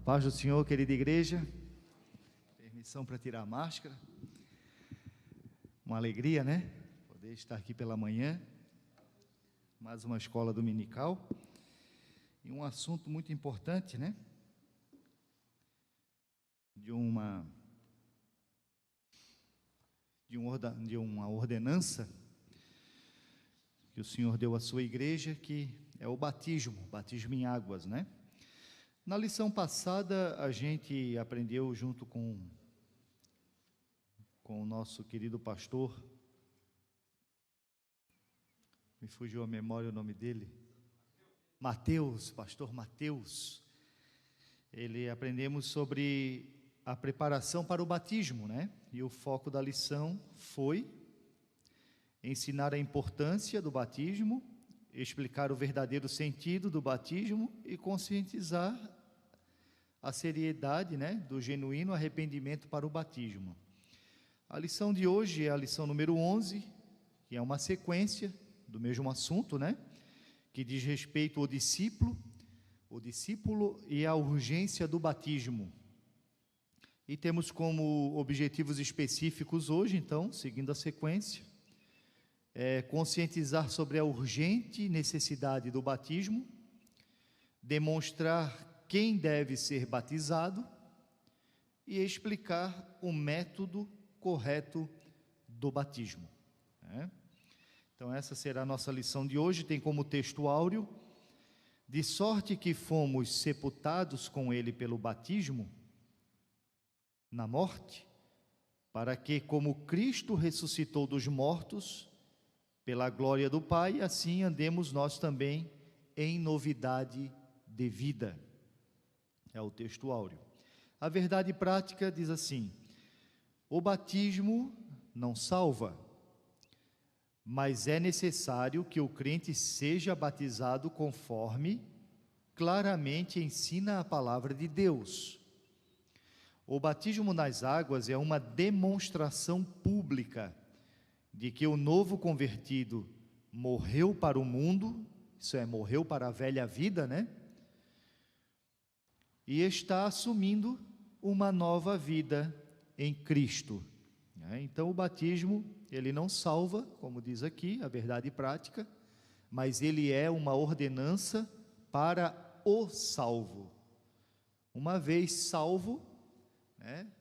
A paz do Senhor, querida igreja. Permissão para tirar a máscara. Uma alegria, né? Poder estar aqui pela manhã. Mais uma escola dominical. E um assunto muito importante, né? De uma ordenança que o Senhor deu à sua igreja, que é o batismo em águas, né? Na lição passada, a gente aprendeu junto com o nosso querido pastor, me fugiu a memória o nome dele, pastor Mateus. Aprendemos sobre a preparação para o batismo, né? E o foco da lição foi ensinar a importância do batismo, explicar o verdadeiro sentido do batismo e conscientizar a seriedade, né, do genuíno arrependimento para o batismo. A lição de hoje é a lição número 11, que é uma sequência do mesmo assunto, né, que diz respeito ao discípulo e à urgência do batismo. E temos como objetivos específicos hoje, então, seguindo a sequência, conscientizar sobre a urgente necessidade do batismo, demonstrar quem deve ser batizado e explicar o método correto do batismo, né? Então essa será a nossa lição de hoje. Tem como texto áureo: de sorte que fomos sepultados com ele pelo batismo na morte, para que, como Cristo ressuscitou dos mortos pela glória do Pai, assim andemos nós também em novidade de vida. É o texto áureo. A verdade prática diz assim: o batismo não salva, mas é necessário que o crente seja batizado conforme claramente ensina a palavra de Deus. O batismo nas águas é uma demonstração pública de que o novo convertido morreu para o mundo, isso é, morreu para a velha vida, né? E está assumindo uma nova vida em Cristo, né? Então o batismo, ele não salva, como diz aqui, a verdade prática, mas ele é uma ordenança para o salvo. Uma vez salvo, né,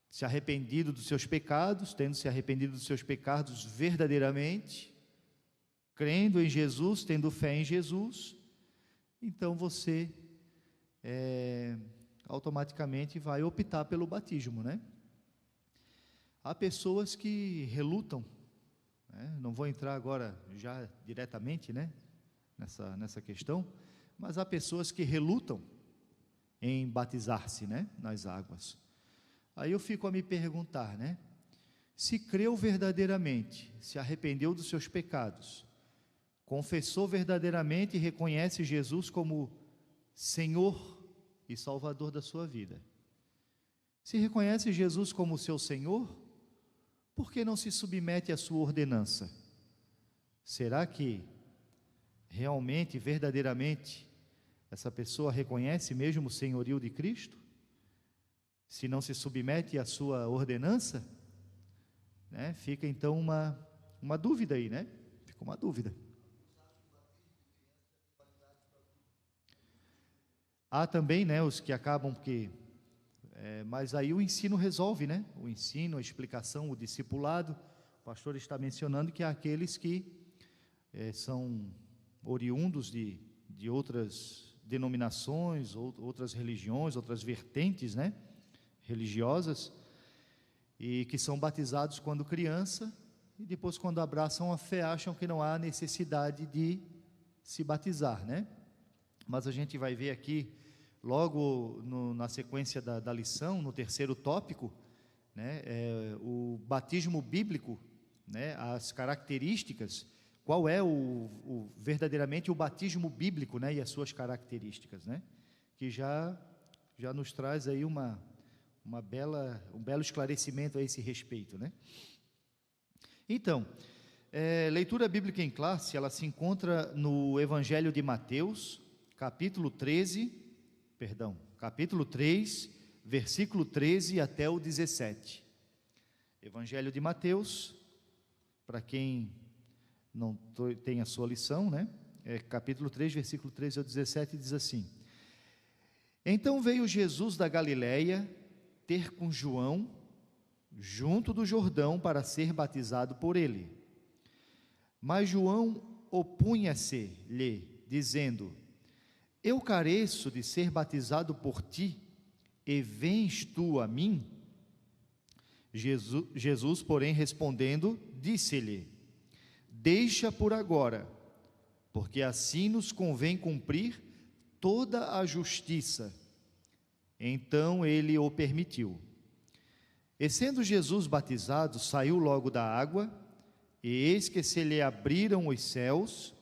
se arrependido dos seus pecados, tendo se arrependido dos seus pecados verdadeiramente, crendo em Jesus, tendo fé em Jesus, então você automaticamente vai optar pelo batismo, né? Há pessoas que relutam, né? Não vou entrar agora já diretamente, né, nessa questão, mas há pessoas que relutam em batizar-se, né, nas águas. Aí eu fico a me perguntar, né? Se creu verdadeiramente, se arrependeu dos seus pecados, confessou verdadeiramente e reconhece Jesus como Senhor e Salvador da sua vida, se reconhece Jesus como seu Senhor, por que não se submete à sua ordenança? Será que realmente, verdadeiramente, essa pessoa reconhece mesmo o senhorio de Cristo? Se não se submete à sua ordenança, né, fica então uma dúvida aí, né? Fica uma dúvida. Há também, né, os que acabam mas aí o ensino resolve, né? O ensino, a explicação, o discipulado. O pastor está mencionando que há aqueles que são oriundos de outras denominações, outras religiões, outras vertentes, né, religiosas, e que são batizados quando criança, e depois, quando abraçam a fé, acham que não há necessidade de se batizar, né? Mas a gente vai ver aqui, logo na sequência da lição, no terceiro tópico, né, o batismo bíblico, né, as características, qual é verdadeiramente o batismo bíblico, né, e as suas características, né, que já nos traz aí um belo esclarecimento a esse respeito, né? Então, leitura bíblica em classe, ela se encontra no Evangelho de Mateus, capítulo 3, versículo 13 até o 17. Evangelho de Mateus, para quem não tem a sua lição, né? Capítulo 3, versículo 13 ao 17, diz assim: Então veio Jesus da Galileia ter com João, junto do Jordão, para ser batizado por ele. Mas João opunha-se-lhe, dizendo: Eu careço de ser batizado por ti, e vens tu a mim? Jesus, porém, respondendo, disse-lhe: Deixa por agora, porque assim nos convém cumprir toda a justiça. Então ele o permitiu. E sendo Jesus batizado, saiu logo da água, e eis que se lhe abriram os céus,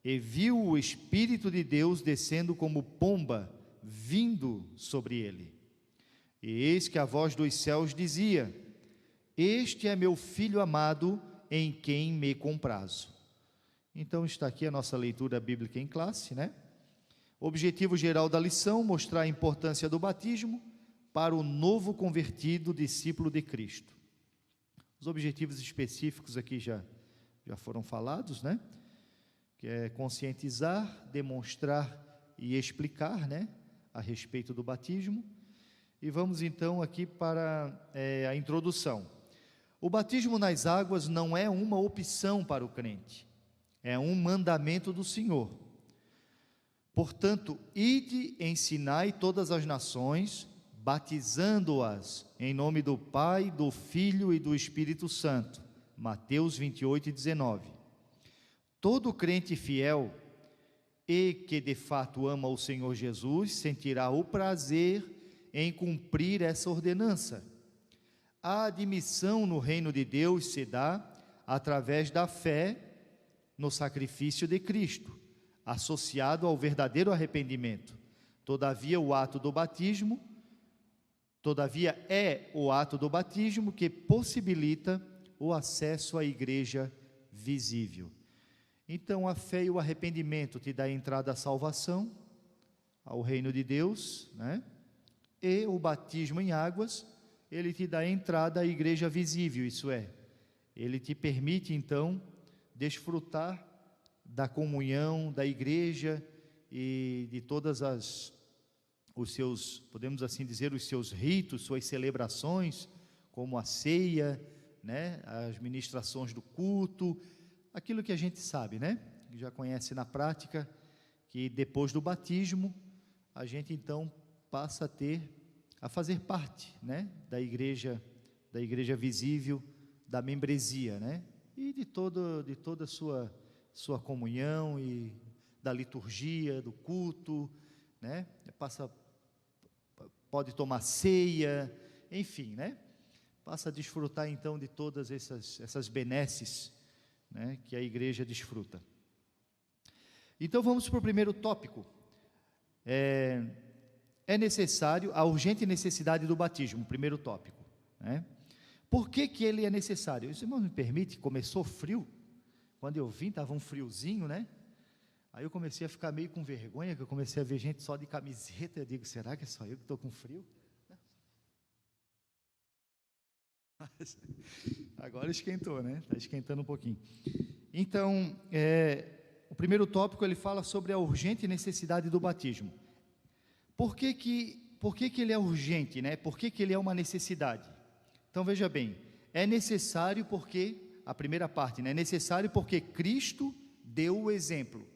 e viu o Espírito de Deus descendo como pomba, vindo sobre ele. E eis que a voz dos céus dizia: Este é meu Filho amado, em quem me comprazo. Então está aqui a nossa leitura bíblica em classe, né? Objetivo geral da lição: mostrar a importância do batismo para o novo convertido, discípulo de Cristo. Os objetivos específicos aqui já foram falados, né? Que é conscientizar, demonstrar e explicar, né, a respeito do batismo. E vamos então aqui para a introdução. O batismo nas águas não é uma opção para o crente, é um mandamento do Senhor. Portanto, ide, ensinai todas as nações, batizando-as em nome do Pai, do Filho e do Espírito Santo. Mateus 28, 19. Todo crente fiel e que de fato ama o Senhor Jesus sentirá o prazer em cumprir essa ordenança. A admissão no reino de Deus se dá através da fé no sacrifício de Cristo, associado ao verdadeiro arrependimento. Todavia é o ato do batismo que possibilita o acesso à igreja visível. Então, a fé e o arrependimento te dá entrada à salvação, ao reino de Deus, né? E o batismo em águas, ele te dá entrada à igreja visível, isso é, ele te permite, então, desfrutar da comunhão da igreja e de todas os seus, podemos assim dizer, os seus ritos, suas celebrações, como a ceia, né? As ministrações do culto, aquilo que a gente sabe, né? Já conhece na prática, que depois do batismo, a gente então passa a fazer parte, né? da igreja visível, da membresia, né? E de toda a sua comunhão e da liturgia, do culto, né? Pode tomar ceia, enfim, né? Passa a desfrutar então de todas essas benesses, né, que a igreja desfruta. Então vamos para o primeiro tópico. É necessário, a urgente necessidade do batismo, primeiro tópico, né? Por que ele é necessário? Isso, irmão, me permite, começou frio, quando eu vim estava um friozinho, né? Aí eu comecei a ficar meio com vergonha, que eu comecei a ver gente só de camiseta, eu digo, será que é só eu que estou com frio? Agora esquentou, né? Está esquentando um pouquinho. Então, o primeiro tópico, ele fala sobre a urgente necessidade do batismo. Por que ele é urgente, né? Por que ele é uma necessidade? Então, veja bem, é necessário porque, a primeira parte, né? É necessário porque Cristo deu o exemplo.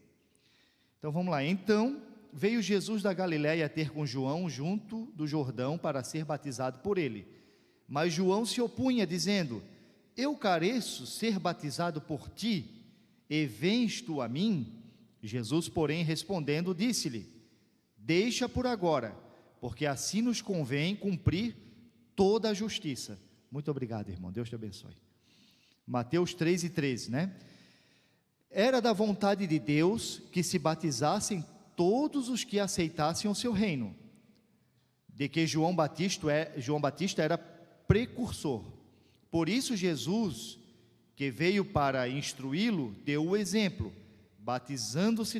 Então, vamos lá. Então, veio Jesus da Galileia ter com João junto do Jordão para ser batizado por ele. Mas João se opunha, dizendo: Eu careço ser batizado por ti, e vens tu a mim? Jesus, porém, respondendo, disse-lhe: Deixa por agora, porque assim nos convém cumprir toda a justiça. Muito obrigado, irmão, Deus te abençoe. Mateus 3:13, né? Era da vontade de Deus que se batizassem todos os que aceitassem o seu reino, de que João Batista era precursor. Por isso Jesus, que veio para instruí-lo, deu o exemplo, batizando-se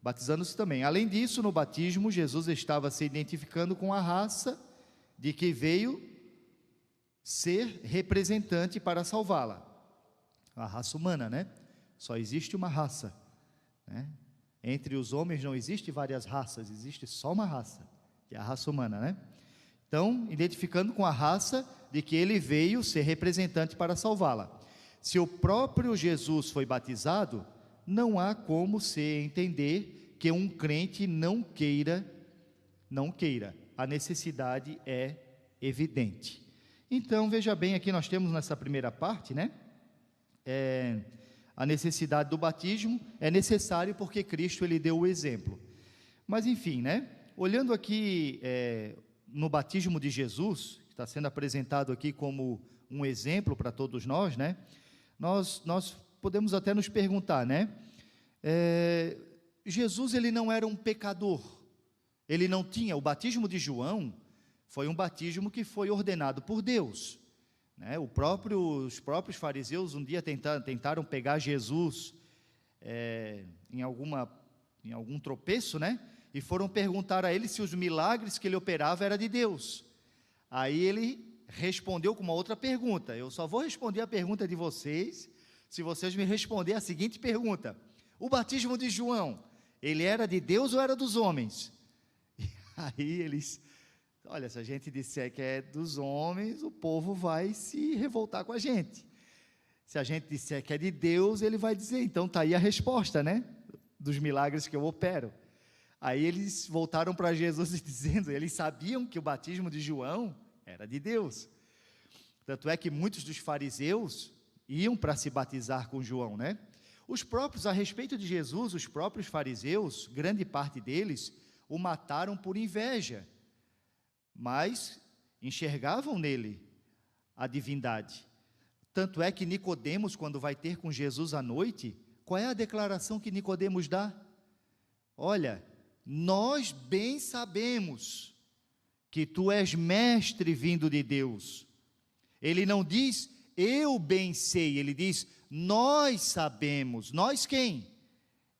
batizando-se também. Além disso, no batismo, Jesus estava se identificando com a raça de que veio ser representante para salvá-la. A raça humana, né? Só existe uma raça, né? Entre os homens não existe várias raças, existe só uma raça, que é a raça humana, né? Então, identificando com a raça de que ele veio ser representante para salvá-la. Se o próprio Jesus foi batizado, não há como se entender que um crente não queira. A necessidade é evidente. Então, veja bem, aqui nós temos nessa primeira parte, né? A necessidade do batismo é necessário porque Cristo ele deu o exemplo. Mas enfim, né? Olhando aqui no batismo de Jesus, que está sendo apresentado aqui como um exemplo para todos nós, né? Nós podemos até nos perguntar, né? Jesus ele não era um pecador, ele não tinha, o batismo de João foi um batismo que foi ordenado por Deus, né? Os próprios fariseus um dia tentaram pegar Jesus em algum tropeço, né? E foram perguntar a ele se os milagres que ele operava era de Deus. Aí ele respondeu com uma outra pergunta: eu só vou responder a pergunta de vocês se vocês me responderem a seguinte pergunta: o batismo de João, ele era de Deus ou era dos homens? E aí eles, olha, se a gente disser que é dos homens, o povo vai se revoltar com a gente. Se a gente disser que é de Deus, ele vai dizer, então está aí a resposta, né? Dos milagres que eu opero. Aí eles voltaram para Jesus e dizendo, eles sabiam que o batismo de João era de Deus. Tanto é que muitos dos fariseus iam para se batizar com João, né? A respeito de Jesus, os próprios fariseus, grande parte deles, o mataram por inveja, mas enxergavam nele a divindade. Tanto é que Nicodemos, quando vai ter com Jesus à noite, qual é a declaração que Nicodemos dá? Olha, nós bem sabemos que tu és mestre vindo de Deus. Ele não diz, eu bem sei, ele diz, nós sabemos. Nós quem?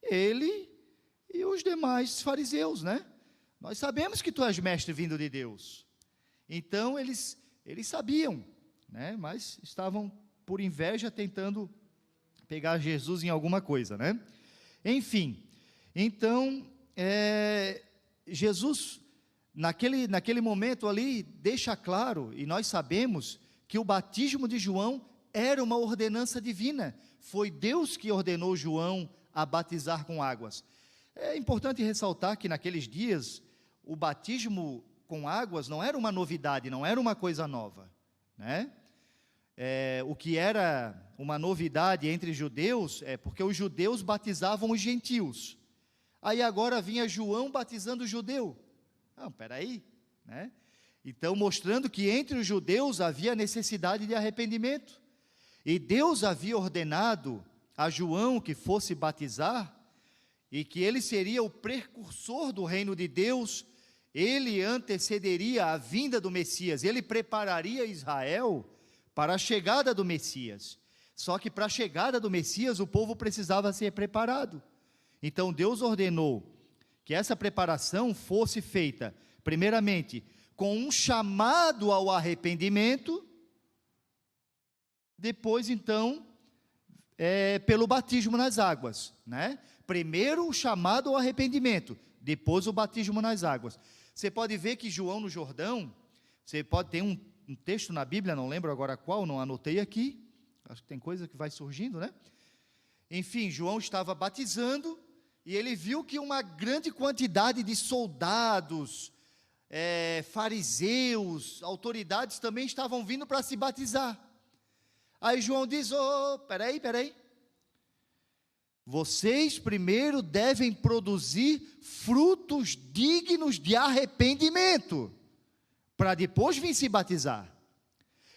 Ele e os demais fariseus, né? Nós sabemos que tu és mestre vindo de Deus. Então, eles sabiam, né? Mas estavam por inveja tentando pegar Jesus em alguma coisa, né? Enfim, então, Jesus, naquele momento ali, deixa claro, e nós sabemos, que o batismo de João era uma ordenança divina. Foi Deus que ordenou João a batizar com águas. É importante ressaltar que naqueles dias, o batismo com águas não era uma novidade, não era uma coisa nova, né? O que era uma novidade entre judeus, porque os judeus batizavam os gentios. Aí agora vinha João batizando o judeu. Não, peraí, né? Então, mostrando que entre os judeus havia necessidade de arrependimento. E Deus havia ordenado a João que fosse batizar, e que ele seria o precursor do reino de Deus, ele antecederia a vinda do Messias, ele prepararia Israel para a chegada do Messias. Só que para a chegada do Messias, o povo precisava ser preparado. Então, Deus ordenou que essa preparação fosse feita, primeiramente, com um chamado ao arrependimento, depois, então, pelo batismo nas águas, né? Primeiro o chamado ao arrependimento, depois o batismo nas águas. Você pode ver que João no Jordão, você pode ter um texto na Bíblia, não lembro agora qual, não anotei aqui, acho que tem coisa que vai surgindo, né? Enfim, João estava batizando, e ele viu que uma grande quantidade de soldados, fariseus, autoridades também estavam vindo para se batizar. Aí João diz, peraí, vocês primeiro devem produzir frutos dignos de arrependimento, para depois vir se batizar.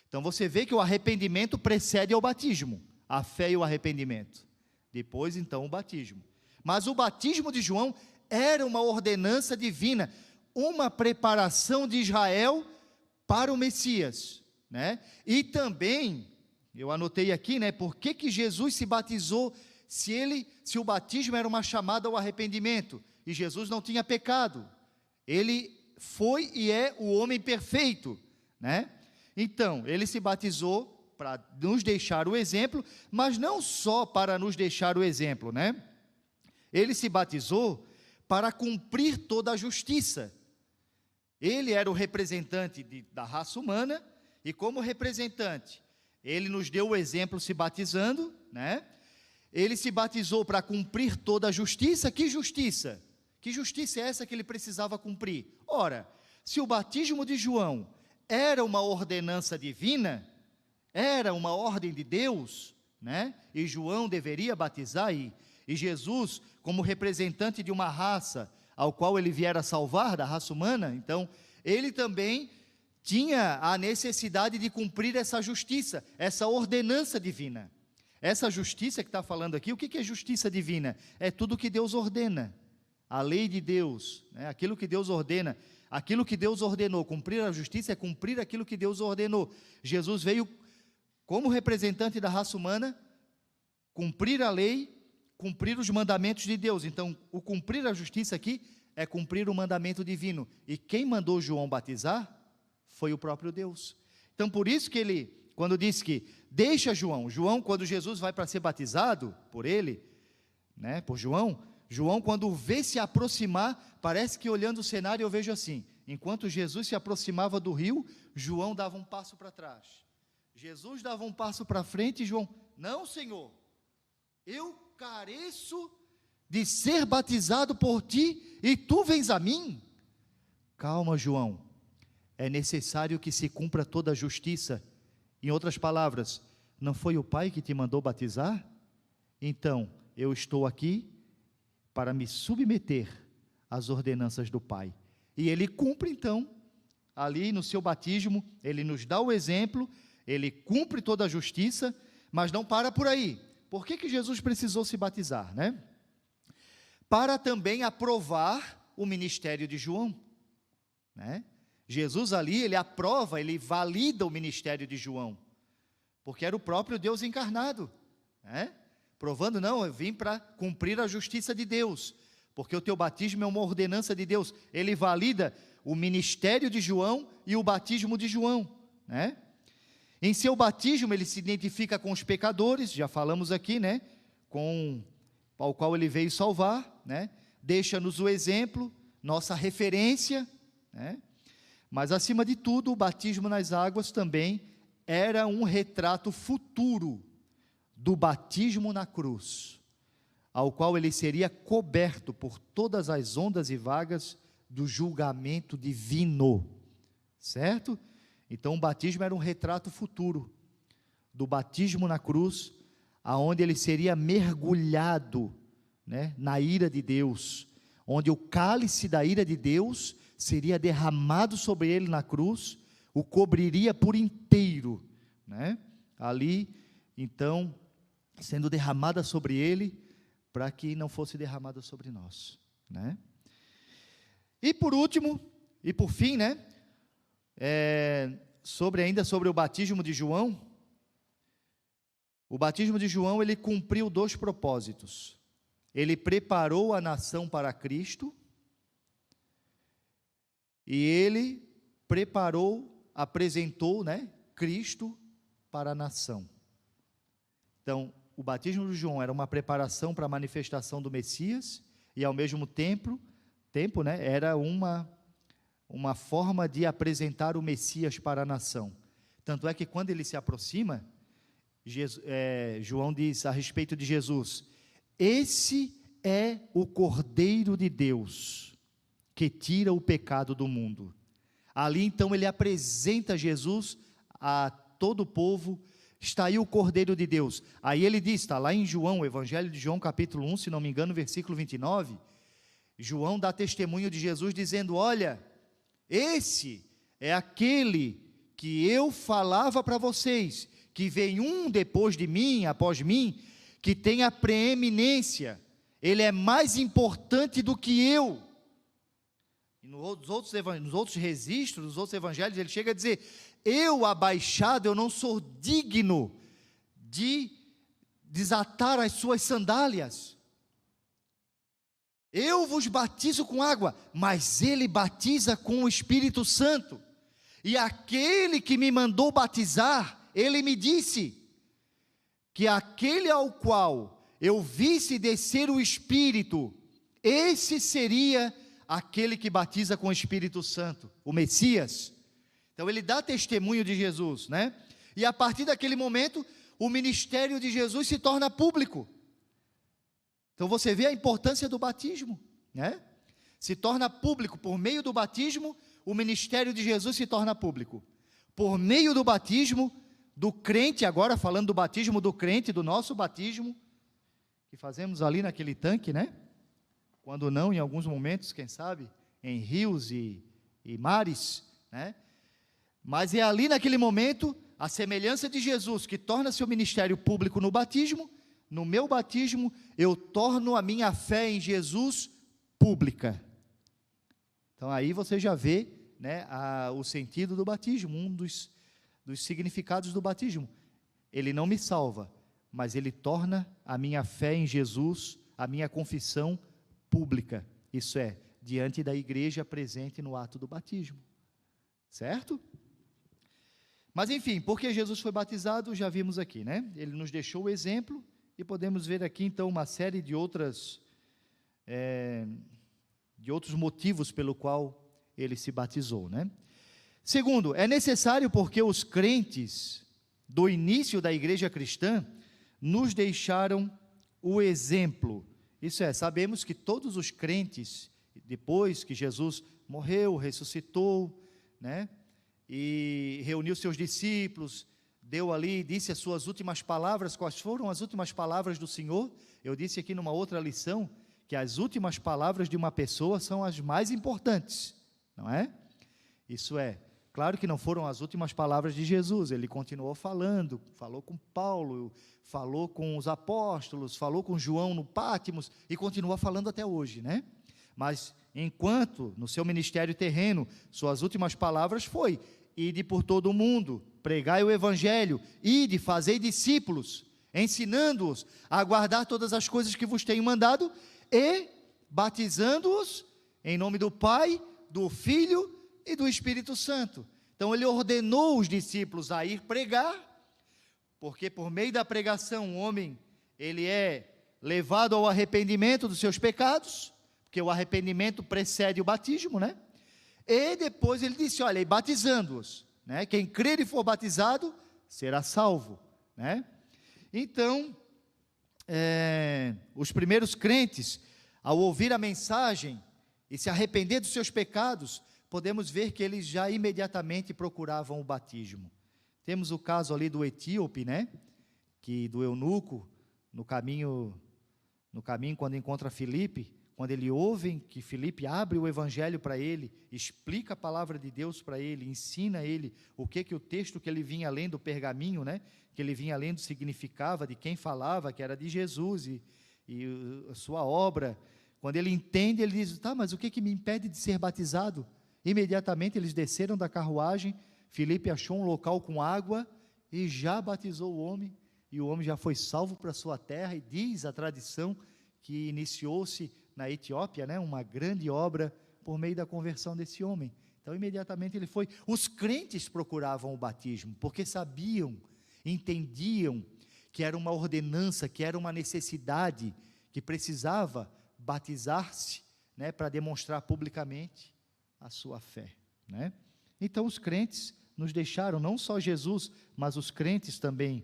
Então você vê que o arrependimento precede ao batismo, a fé e o arrependimento, depois então o batismo. Mas o batismo de João era uma ordenança divina, uma preparação de Israel para o Messias, né? E também, eu anotei aqui, né, por que Jesus se batizou se o batismo era uma chamada ao arrependimento, e Jesus não tinha pecado, ele foi e é o homem perfeito, né? Então, ele se batizou para nos deixar o exemplo, mas não só para nos deixar o exemplo, né? Ele se batizou para cumprir toda a justiça. Ele era o representante da raça humana, e como representante, ele nos deu o exemplo se batizando, né? Ele se batizou para cumprir toda a justiça. Que justiça? Que justiça é essa que ele precisava cumprir? Ora, se o batismo de João era uma ordenança divina, era uma ordem de Deus, né? E João deveria batizar, e Jesus, como representante de uma raça, ao qual ele viera salvar, da raça humana, então, ele também tinha a necessidade de cumprir essa justiça, essa ordenança divina. Essa justiça que está falando aqui, o que é justiça divina? É tudo que Deus ordena, a lei de Deus, né? Aquilo que Deus ordena, aquilo que Deus ordenou. Cumprir a justiça é cumprir aquilo que Deus ordenou. Jesus veio como representante da raça humana, cumprir a lei, cumprir os mandamentos de Deus. Então, o cumprir a justiça aqui é cumprir o mandamento divino. E quem mandou João batizar foi o próprio Deus. Então, por isso que ele, quando disse que deixa João, quando Jesus vai para ser batizado por ele, né, por João, quando vê se aproximar, parece que olhando o cenário eu vejo assim, enquanto Jesus se aproximava do rio, João dava um passo para trás, Jesus dava um passo para frente, e João, não, Senhor, eu careço de ser batizado por ti, e tu vens a mim? Calma, João, é necessário que se cumpra toda a justiça. Em outras palavras, não foi o Pai que te mandou batizar? Então, eu estou aqui para me submeter às ordenanças do Pai. E ele cumpre então, ali no seu batismo, ele nos dá o exemplo, ele cumpre toda a justiça, mas não para por aí. Por que Jesus precisou se batizar, né? Para também aprovar o ministério de João, né? Jesus ali, ele aprova, ele valida o ministério de João, porque era o próprio Deus encarnado, né? Provando, não, eu vim para cumprir a justiça de Deus, porque o teu batismo é uma ordenança de Deus. Ele valida o ministério de João e o batismo de João, né? Em seu batismo ele se identifica com os pecadores, já falamos aqui, né? Ao qual ele veio salvar, né? Deixa-nos o exemplo, nossa referência, né? Mas acima de tudo, o batismo nas águas também era um retrato futuro do batismo na cruz, ao qual ele seria coberto por todas as ondas e vagas do julgamento divino, certo? Então o batismo era um retrato futuro do batismo na cruz, aonde ele seria mergulhado, né, na ira de Deus, onde o cálice da ira de Deus seria derramado sobre ele na cruz, o cobriria por inteiro, né? Ali, então, sendo derramada sobre ele, para que não fosse derramada sobre nós, né? E por último, e por fim, né, ainda sobre o batismo de João, o batismo de João, ele cumpriu 2 propósitos. Ele preparou a nação para Cristo, e ele apresentou, né, Cristo para a nação. Então, o batismo de João era uma preparação para a manifestação do Messias, e ao mesmo tempo, né, era uma forma de apresentar o Messias para a nação. Tanto é que quando ele se aproxima, João diz a respeito de Jesus: esse é o Cordeiro de Deus, que tira o pecado do mundo. Ali então ele apresenta Jesus a todo o povo. Está aí o Cordeiro de Deus. Aí ele diz, está lá em João, o Evangelho de João capítulo 1, se não me engano, versículo 29, João dá testemunho de Jesus dizendo: olha, esse é aquele que eu falava para vocês, que vem um depois de mim, após mim, que tem a preeminência, ele é mais importante do que eu. E nos outros registros, nos outros evangelhos, ele chega a dizer: eu, abaixado, eu não sou digno de desatar as suas sandálias. Eu vos batizo com água, mas ele batiza com o Espírito Santo. E aquele que me mandou batizar, ele me disse que aquele ao qual eu visse descer o Espírito, esse seria aquele que batiza com o Espírito Santo, o Messias. Então ele dá testemunho de Jesus, né? E a partir daquele momento, o ministério de Jesus se torna público. Então você vê a importância do batismo, né? Se torna público por meio do batismo, o ministério de Jesus se torna público. Por meio do batismo do crente, agora falando do batismo do crente, do nosso batismo, que fazemos ali naquele tanque, né? Quando não, em alguns momentos, quem sabe, em rios e mares, né? Mas é ali naquele momento, a semelhança de Jesus, que torna seu ministério público no batismo. No meu batismo, eu torno a minha fé em Jesus pública. Então aí você já vê, né, o sentido do batismo, um dos significados do batismo. Ele não me salva, mas ele torna a minha fé em Jesus, a minha confissão pública. Isso é, diante da igreja presente no ato do batismo. Certo? Mas enfim, porque Jesus foi batizado, já vimos aqui, né? Ele nos deixou o exemplo. E podemos ver aqui, então, uma série de outros motivos pelo qual ele se batizou, né? Segundo, é necessário porque os crentes do início da igreja cristã nos deixaram o exemplo. Isso é, sabemos que todos os crentes, depois que Jesus morreu, ressuscitou, né? E reuniu seus discípulos, deu ali, disse as suas últimas palavras. Quais foram as últimas palavras do Senhor? Eu disse aqui numa outra lição, que as últimas palavras de uma pessoa são as mais importantes, não é? Isso é, claro que não foram as últimas palavras de Jesus, ele continuou falando, falou com Paulo, falou com os apóstolos, falou com João no Pátimos, e continua falando até hoje, né? Mas, enquanto, no seu ministério terreno, suas últimas palavras foi: ide por todo o mundo, pregai o evangelho, ide, fazei discípulos, ensinando-os a guardar todas as coisas que vos tenho mandado, e batizando-os em nome do Pai, do Filho e do Espírito Santo. Então ele ordenou os discípulos a ir pregar, porque por meio da pregação o homem, ele é levado ao arrependimento dos seus pecados, porque o arrependimento precede o batismo, né? E depois ele disse, olha, e batizando-os, né? Quem crer e for batizado, será salvo, né? Então, os primeiros crentes, ao ouvir a mensagem e se arrepender dos seus pecados, podemos ver que eles já imediatamente procuravam o batismo. Temos o caso ali do etíope, né? Que do eunuco, no caminho quando encontra Filipe, quando ele ouve que Filipe abre o evangelho para ele, explica a palavra de Deus para ele, ensina ele o que o texto que ele vinha lendo, o pergaminho, né, que ele vinha lendo significava, de quem falava, que era de Jesus e a sua obra. Quando ele entende, ele diz, tá, mas o que me impede de ser batizado? Imediatamente eles desceram da carruagem, Filipe achou um local com água e já batizou o homem, e o homem já foi salvo para a sua terra, e diz a tradição que iniciou-se na Etiópia, né, uma grande obra por meio da conversão desse homem. Então imediatamente ele foi. Os crentes procuravam o batismo, porque sabiam, entendiam que era uma ordenança, que era uma necessidade, que precisava batizar-se, né, para demonstrar publicamente a sua fé, né? Então os crentes nos deixaram, não só Jesus, mas os crentes também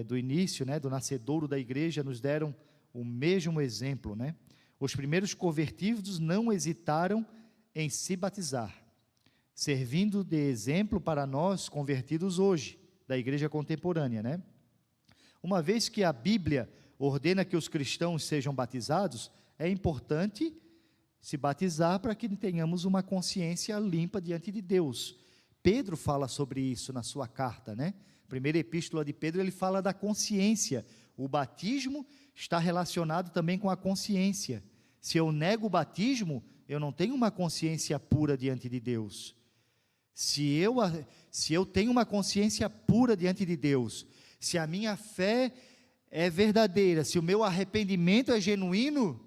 do início, né, do nascedouro da igreja, nos deram o mesmo exemplo, né? Os primeiros convertidos não hesitaram em se batizar, servindo de exemplo para nós convertidos hoje, da igreja contemporânea, né? Uma vez que a Bíblia ordena que os cristãos sejam batizados, é importante se batizar para que tenhamos uma consciência limpa diante de Deus. Pedro fala sobre isso na sua carta, né? Primeira epístola de Pedro, ele fala da consciência. O batismo está relacionado também com a consciência. Se eu nego o batismo, eu não tenho uma consciência pura diante de Deus. Se eu tenho uma consciência pura diante de Deus, se a minha fé é verdadeira, se o meu arrependimento é genuíno,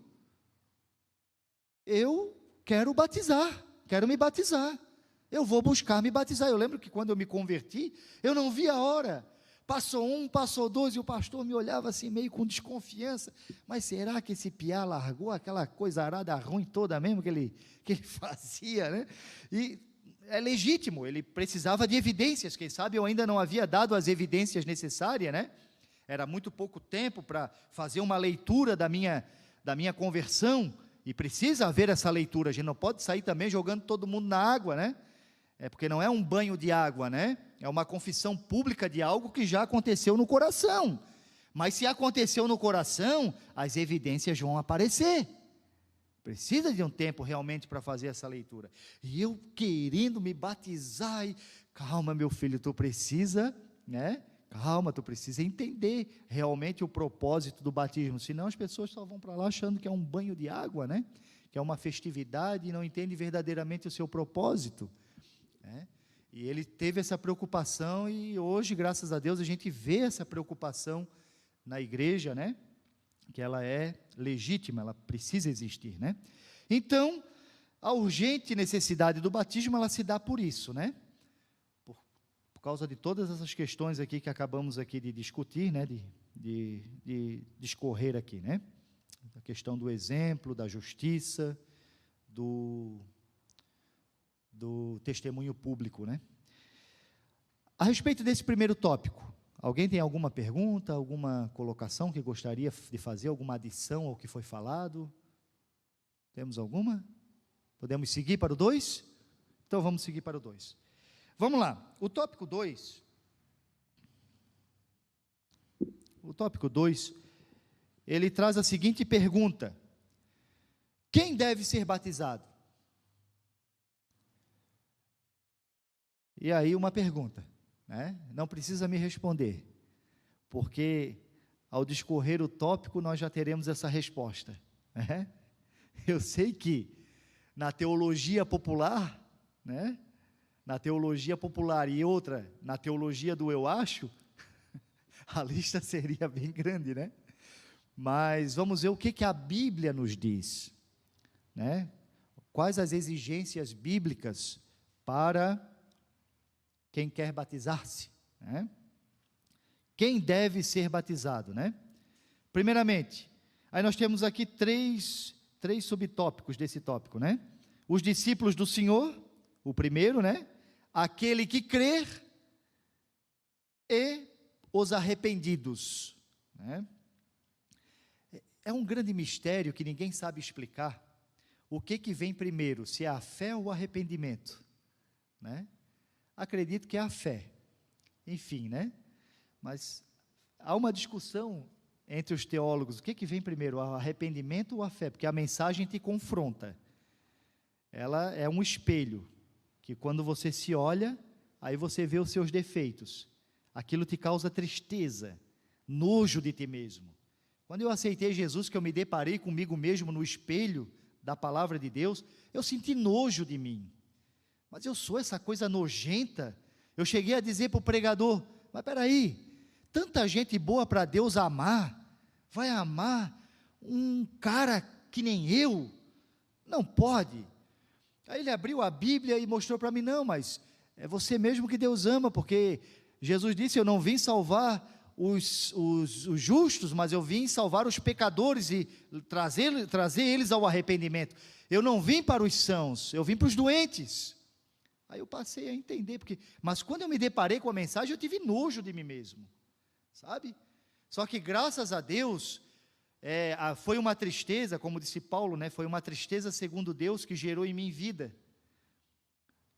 eu quero batizar, quero me batizar. Eu vou buscar me batizar. Eu lembro que quando eu me converti, eu não vi a hora. Passou um, passou dois, e o pastor me olhava assim, meio com desconfiança. Mas será que esse piá largou aquela coisa arada ruim toda mesmo que ele fazia, né? E é legítimo, ele precisava de evidências. Quem sabe eu ainda não havia dado as evidências necessárias, né? Era muito pouco tempo para fazer uma leitura da minha conversão, e precisa haver essa leitura. A gente não pode sair também jogando todo mundo na água, né? Porque não é um banho de água, né? É uma confissão pública de algo que já aconteceu no coração. Mas se aconteceu no coração, as evidências vão aparecer. Precisa de um tempo realmente para fazer essa leitura. E eu querendo me batizar, e calma, meu filho, tu precisa, né? Calma, tu precisa entender realmente o propósito do batismo, senão as pessoas só vão para lá achando que é um banho de água, né? Que é uma festividade, e não entendem verdadeiramente o seu propósito. E ele teve essa preocupação, e hoje, graças a Deus, a gente vê essa preocupação na igreja, né? Que ela é legítima, ela precisa existir, né? Então, a urgente necessidade do batismo, ela se dá por isso, né? Por causa de todas essas questões aqui que acabamos aqui de discutir, né? De discorrer aqui, né? A questão do exemplo, da justiça, do testemunho público, né? A respeito desse primeiro tópico, alguém tem alguma pergunta, alguma colocação que gostaria de fazer, alguma adição ao que foi falado? Temos alguma? Podemos seguir para o 2? Então vamos seguir para o 2. Vamos lá, o tópico 2, ele traz a seguinte pergunta: quem deve ser batizado? E aí uma pergunta, né? Não precisa me responder, porque ao discorrer o tópico nós já teremos essa resposta, né? Eu sei que na teologia popular, né? Na teologia popular e outra na teologia do eu acho, a lista seria bem grande, né? Mas vamos ver o que a Bíblia nos diz, né? Quais as exigências bíblicas para quem quer batizar-se, né? Quem deve ser batizado, né? Primeiramente, aí nós temos aqui três subtópicos desse tópico, né? Os discípulos do Senhor, o primeiro, né? Aquele que crer, e os arrependidos, né? É um grande mistério que ninguém sabe explicar o que vem primeiro, se é a fé ou o arrependimento, né? Acredito que é a fé, enfim, né? Mas há uma discussão entre os teólogos, o que vem primeiro, o arrependimento ou a fé? Porque a mensagem te confronta, ela é um espelho, que quando você se olha, aí você vê os seus defeitos, aquilo te causa tristeza, nojo de ti mesmo. Quando eu aceitei Jesus, que eu me deparei comigo mesmo no espelho da palavra de Deus, eu senti nojo de mim, mas eu sou essa coisa nojenta. Eu cheguei a dizer para o pregador: mas peraí, tanta gente boa para Deus amar, vai amar um cara que nem eu? Não pode. Aí ele abriu a Bíblia e mostrou para mim: não, mas é você mesmo que Deus ama, porque Jesus disse: eu não vim salvar os justos, mas eu vim salvar os pecadores e trazer eles ao arrependimento. Eu não vim para os sãos, eu vim para os doentes. Aí eu passei a entender, mas quando eu me deparei com a mensagem, eu tive nojo de mim mesmo, sabe? Só que graças a Deus, foi uma tristeza, como disse Paulo, né? Foi uma tristeza segundo Deus que gerou em mim vida,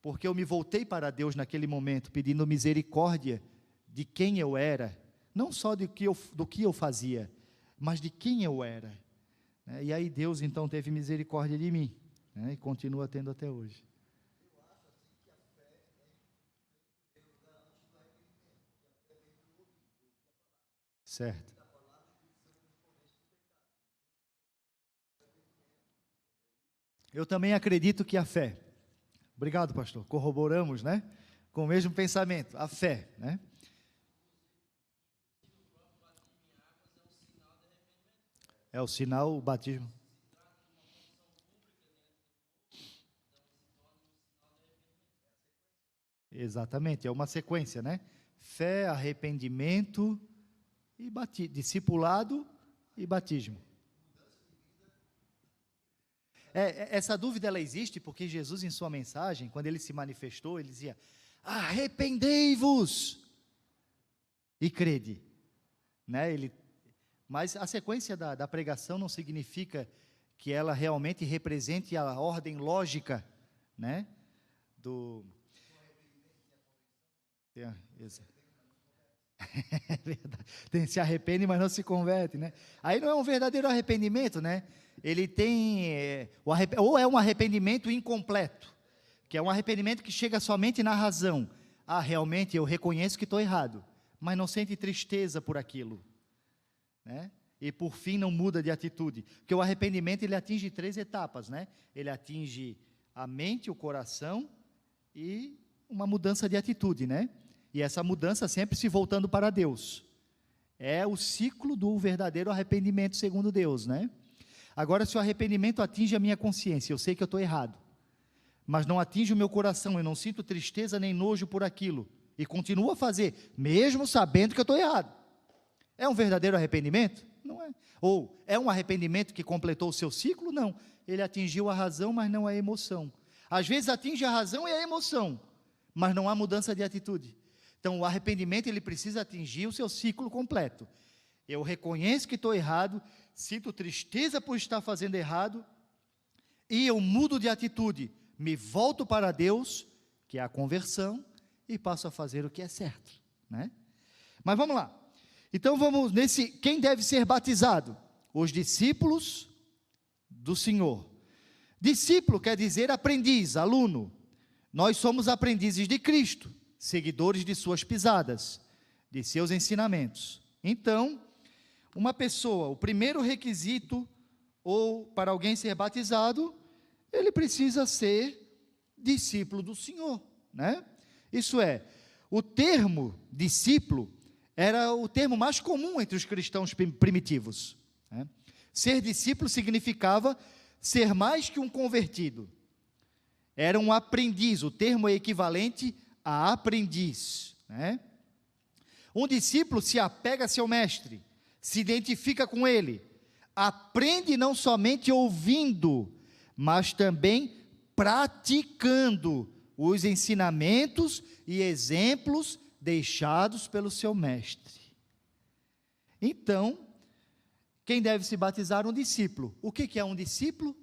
porque eu me voltei para Deus naquele momento, pedindo misericórdia de quem eu era, não só do que eu fazia, mas de quem eu era, né? E aí Deus então teve misericórdia de mim, né? E continua tendo até hoje. Certo. Eu também acredito que a fé, obrigado pastor, corroboramos, né? Com o mesmo pensamento, a fé, né? É o sinal, o batismo. Exatamente, é uma sequência, né? Fé, arrependimento e discipulado e batismo. Essa dúvida ela existe porque Jesus, em sua mensagem, quando ele se manifestou, ele dizia: arrependei-vos e crede, né? Mas a sequência da pregação não significa que ela realmente represente a ordem lógica, né? É verdade. Se arrepende, mas não se converte, né? Aí não é um verdadeiro arrependimento, né? Ele tem, ou é um arrependimento incompleto, que é um arrependimento que chega somente na razão. Realmente eu reconheço que estou errado, mas não sente tristeza por aquilo, né? E por fim não muda de atitude, porque o arrependimento ele atinge 3 etapas, né? Ele atinge a mente, o coração e uma mudança de atitude, né? E essa mudança sempre se voltando para Deus. É o ciclo do verdadeiro arrependimento segundo Deus, né? Agora, se o arrependimento atinge a minha consciência, eu sei que eu estou errado, mas não atinge o meu coração, eu não sinto tristeza nem nojo por aquilo, e continuo a fazer, mesmo sabendo que eu estou errado. É um verdadeiro arrependimento? Não é. Ou é um arrependimento que completou o seu ciclo? Não. Ele atingiu a razão, mas não a emoção. Às vezes atinge a razão e a emoção, mas não há mudança de atitude. Então, o arrependimento, ele precisa atingir o seu ciclo completo. Eu reconheço que estou errado, sinto tristeza por estar fazendo errado, e eu mudo de atitude, me volto para Deus, que é a conversão, e passo a fazer o que é certo, né? Mas vamos lá. Então, vamos nesse, quem deve ser batizado? Os discípulos do Senhor. Discípulo quer dizer aprendiz, aluno. Nós somos aprendizes de Cristo, seguidores de suas pisadas, de seus ensinamentos. Então, uma pessoa, o primeiro requisito, ou para alguém ser batizado, ele precisa ser discípulo do Senhor, né? Isso é, o termo discípulo era o termo mais comum entre os cristãos primitivos, né? Ser discípulo significava ser mais que um convertido, era um aprendiz, o termo é equivalente a aprendiz, né? Um discípulo se apega a seu mestre, se identifica com ele, aprende não somente ouvindo, mas também praticando os ensinamentos e exemplos deixados pelo seu mestre. Então, quem deve se batizar? Um discípulo. O que é um discípulo?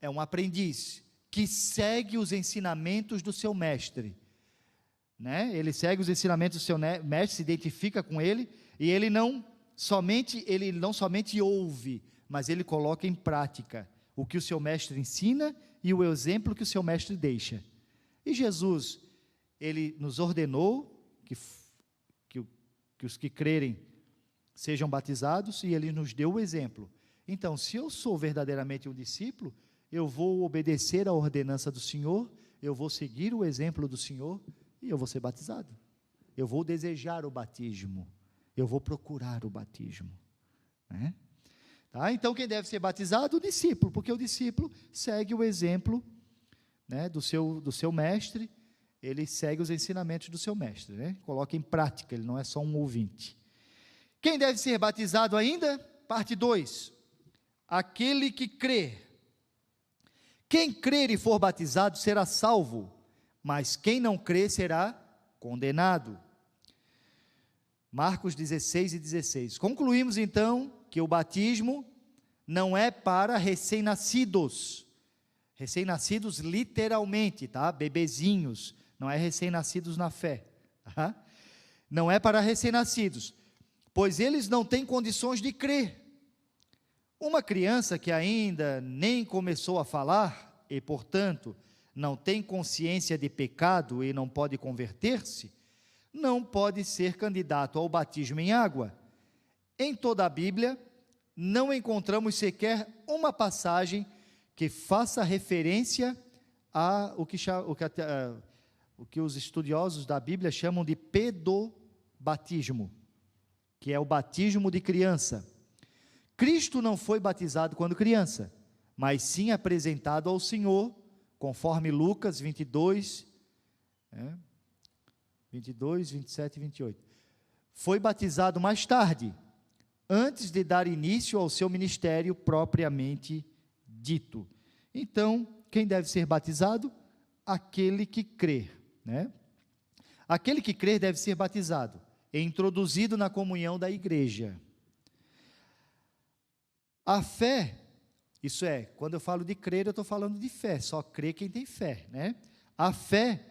É um aprendiz que segue os ensinamentos do seu mestre, né? Ele segue os ensinamentos do seu mestre, se identifica com ele, e ele não somente ouve, mas ele coloca em prática o que o seu mestre ensina e o exemplo que o seu mestre deixa. E Jesus, ele nos ordenou que os que crerem sejam batizados, e ele nos deu o exemplo. Então, se eu sou verdadeiramente um discípulo, eu vou obedecer à ordenança do Senhor, eu vou seguir o exemplo do Senhor, e eu vou ser batizado. Eu vou desejar o batismo, eu vou procurar o batismo, né? Tá? Então, quem deve ser batizado? O discípulo, porque o discípulo segue o exemplo, né, do seu mestre, ele segue os ensinamentos do seu mestre, né? Coloca em prática, ele não é só um ouvinte. Quem deve ser batizado ainda? Parte 2, aquele que crê. Quem crer e for batizado será salvo, mas quem não crer será condenado. Marcos 16 e 16. Concluímos então que o batismo não é para recém-nascidos literalmente, tá? Bebezinhos, não é recém-nascidos na fé, tá? Não é para recém-nascidos, pois eles não têm condições de crer. Uma criança que ainda nem começou a falar e, portanto, não tem consciência de pecado e não pode converter-se, não pode ser candidato ao batismo em água. Em toda a Bíblia, não encontramos sequer uma passagem que faça referência a o que os estudiosos da Bíblia chamam de pedobatismo, que é o batismo de criança. Cristo não foi batizado quando criança, mas sim apresentado ao Senhor, conforme Lucas 22, 27 e 28. Foi batizado mais tarde, antes de dar início ao seu ministério propriamente dito. Então, quem deve ser batizado? Aquele que crer, né? Aquele que crer deve ser batizado, e introduzido na comunhão da igreja. A fé, isso é, quando eu falo de crer, eu estou falando de fé, só crê quem tem fé, né? A fé,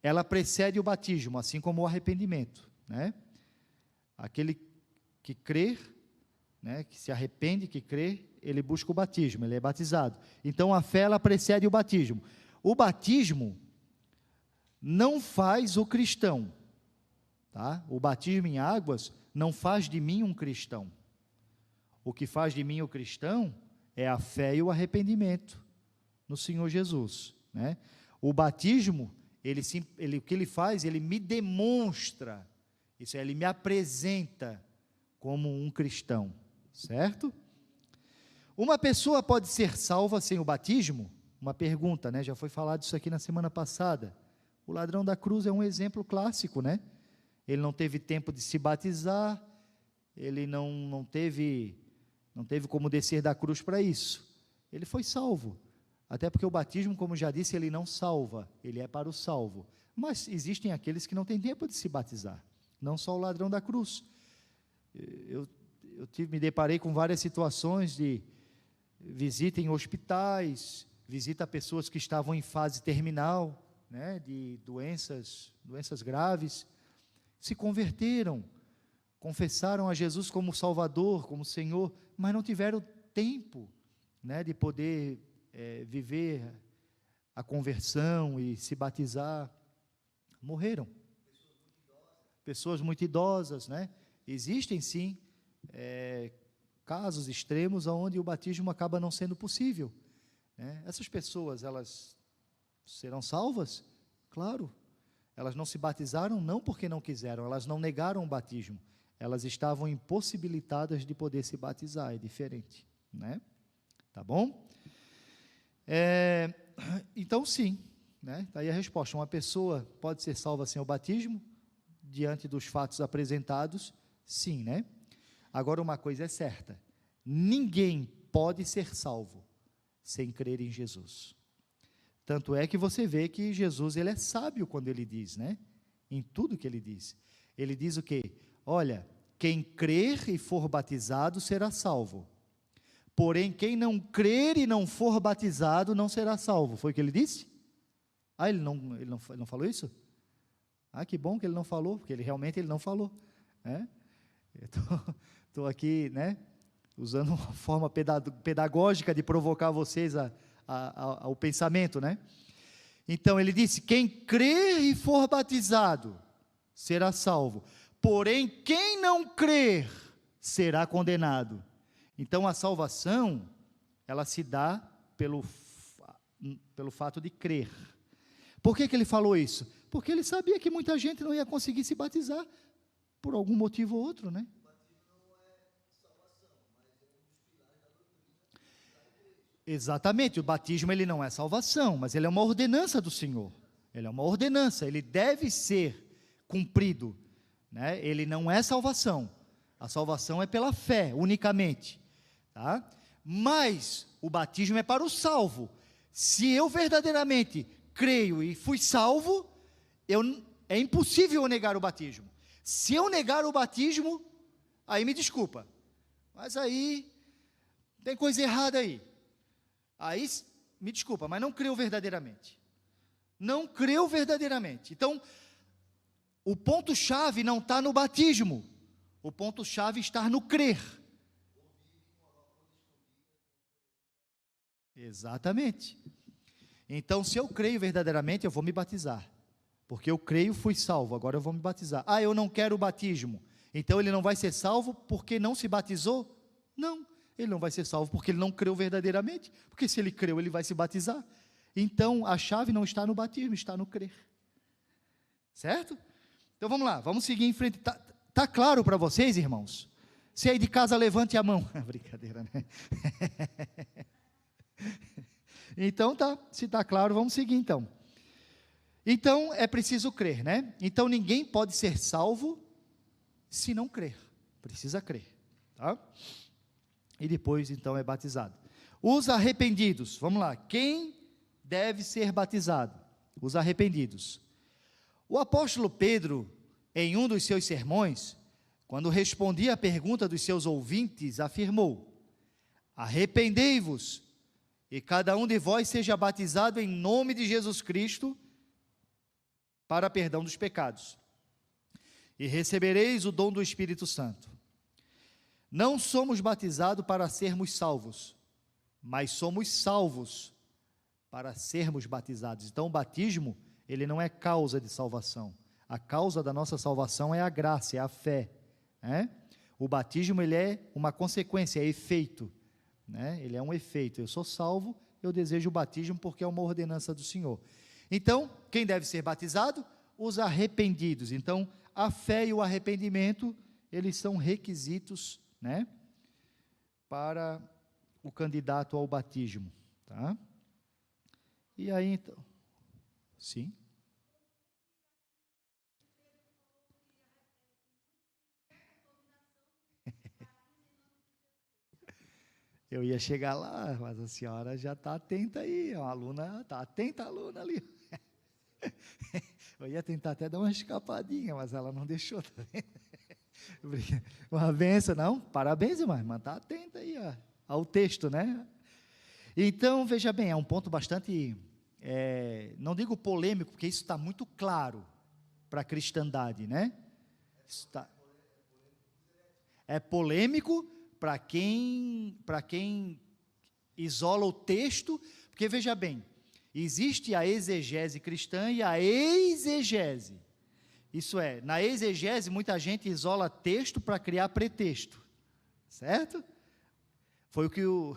ela precede o batismo, assim como o arrependimento, né? Aquele que crer, né, que se arrepende, que crê, ele busca o batismo, ele é batizado. Então, a fé, ela precede o batismo. O batismo não faz o cristão, tá? O batismo em águas não faz de mim um cristão. O que faz de mim o cristão é a fé e o arrependimento no Senhor Jesus, né? O batismo, o que ele faz, ele me demonstra, isso é, ele me apresenta como um cristão, certo? Uma pessoa pode ser salva sem o batismo? Uma pergunta, né? Já foi falado isso aqui na semana passada. O ladrão da cruz é um exemplo clássico, né? Ele não teve tempo de se batizar, ele não teve como descer da cruz para isso. Ele foi salvo, até porque o batismo, como já disse, ele não salva, ele é para o salvo. Mas existem aqueles que não têm tempo de se batizar, não só o ladrão da cruz. Eu me deparei com várias situações de visita em hospitais, visita a pessoas que estavam em fase terminal, né, de doenças graves, se converteram, confessaram a Jesus como Salvador, como Senhor, mas não tiveram tempo, né, de poder viver a conversão e se batizar, morreram. Pessoas muito idosas, né? Existem sim casos extremos onde o batismo acaba não sendo possível, né? Essas pessoas, elas serão salvas? Claro. Elas não se batizaram não porque não quiseram, elas não negaram o batismo, elas estavam impossibilitadas de poder se batizar, é diferente, né? Tá bom? Então sim, né? Daí a resposta, uma pessoa pode ser salva sem o batismo, diante dos fatos apresentados, sim, né? Agora uma coisa é certa, ninguém pode ser salvo sem crer em Jesus. Tanto é que você vê que Jesus, ele é sábio quando ele diz, né? Em tudo que ele diz. Ele diz o quê? Olha, quem crer e for batizado será salvo. Porém, quem não crer e não for batizado não será salvo. Foi o que ele disse? Ele não falou isso? Que bom que ele não falou, porque ele não falou, né? Estou aqui, né, usando uma forma pedagógica de provocar vocês ao pensamento, né? Então ele disse: quem crer e for batizado será salvo, porém quem não crer será condenado. Então a salvação, ela se dá pelo fato de crer. Por que ele falou isso? Porque ele sabia que muita gente não ia conseguir se batizar por algum motivo ou outro, né? Exatamente, o batismo ele não é salvação, mas ele é uma ordenança do Senhor. Ele é uma ordenança, ele deve ser cumprido, né? Ele não é salvação. A salvação é pela fé, unicamente, tá? Mas o batismo é para o salvo. Se eu verdadeiramente creio e fui salvo, é impossível eu negar o batismo. Se eu negar o batismo, aí me desculpa, mas aí tem coisa errada aí. Aí, me desculpa, mas não creu verdadeiramente. Não creu verdadeiramente. Então, o ponto-chave não está no batismo. O ponto-chave está no crer. Exatamente. Então, se eu creio verdadeiramente, eu vou me batizar. Porque eu creio, fui salvo, agora eu vou me batizar. Eu não quero o batismo. Então, ele não vai ser salvo porque não se batizou? Não. Ele não vai ser salvo porque ele não creu verdadeiramente, porque se ele creu, ele vai se batizar. Então, a chave não está no batismo, está no crer. Certo? Então, vamos lá, vamos seguir em frente. Tá claro para vocês, irmãos? Se aí de casa, levante a mão. Brincadeira, né? Então tá, se está claro, vamos seguir então. Então é preciso crer, né? Então ninguém pode ser salvo se não crer, precisa crer, tá? E depois então é batizado. Os arrependidos, vamos lá, quem deve ser batizado? Os arrependidos. O apóstolo Pedro, em um dos seus sermões, quando respondia à pergunta dos seus ouvintes, afirmou: arrependei-vos, e cada um de vós seja batizado em nome de Jesus Cristo, para perdão dos pecados, e recebereis o dom do Espírito Santo. Não somos batizados para sermos salvos, mas somos salvos para sermos batizados. Então o batismo, ele não é causa de salvação. A causa da nossa salvação é a graça, é a fé, né? O batismo, ele é uma consequência, é efeito, né? Ele é um efeito. Eu sou salvo, eu desejo o batismo porque é uma ordenança do Senhor. Então, quem deve ser batizado? Os arrependidos. Então, a fé e o arrependimento, eles são requisitos, né, para o candidato ao batismo, tá? E aí, então, sim. Eu ia chegar lá, mas a senhora já está atenta aí, a aluna, está atenta a aluna ali. Eu ia tentar até dar uma escapadinha, mas ela não deixou, tá vendo? Uma benção, não? Parabéns, irmã, mas está atenta aí ao texto, né? Então, veja bem, é um ponto bastante, não digo polêmico, porque isso está muito claro para a cristandade, né? É polêmico para quem isola o texto, porque veja bem, existe a exegese cristã e a exegese. Isso é, na exegese muita gente isola texto para criar pretexto, certo? Foi o que o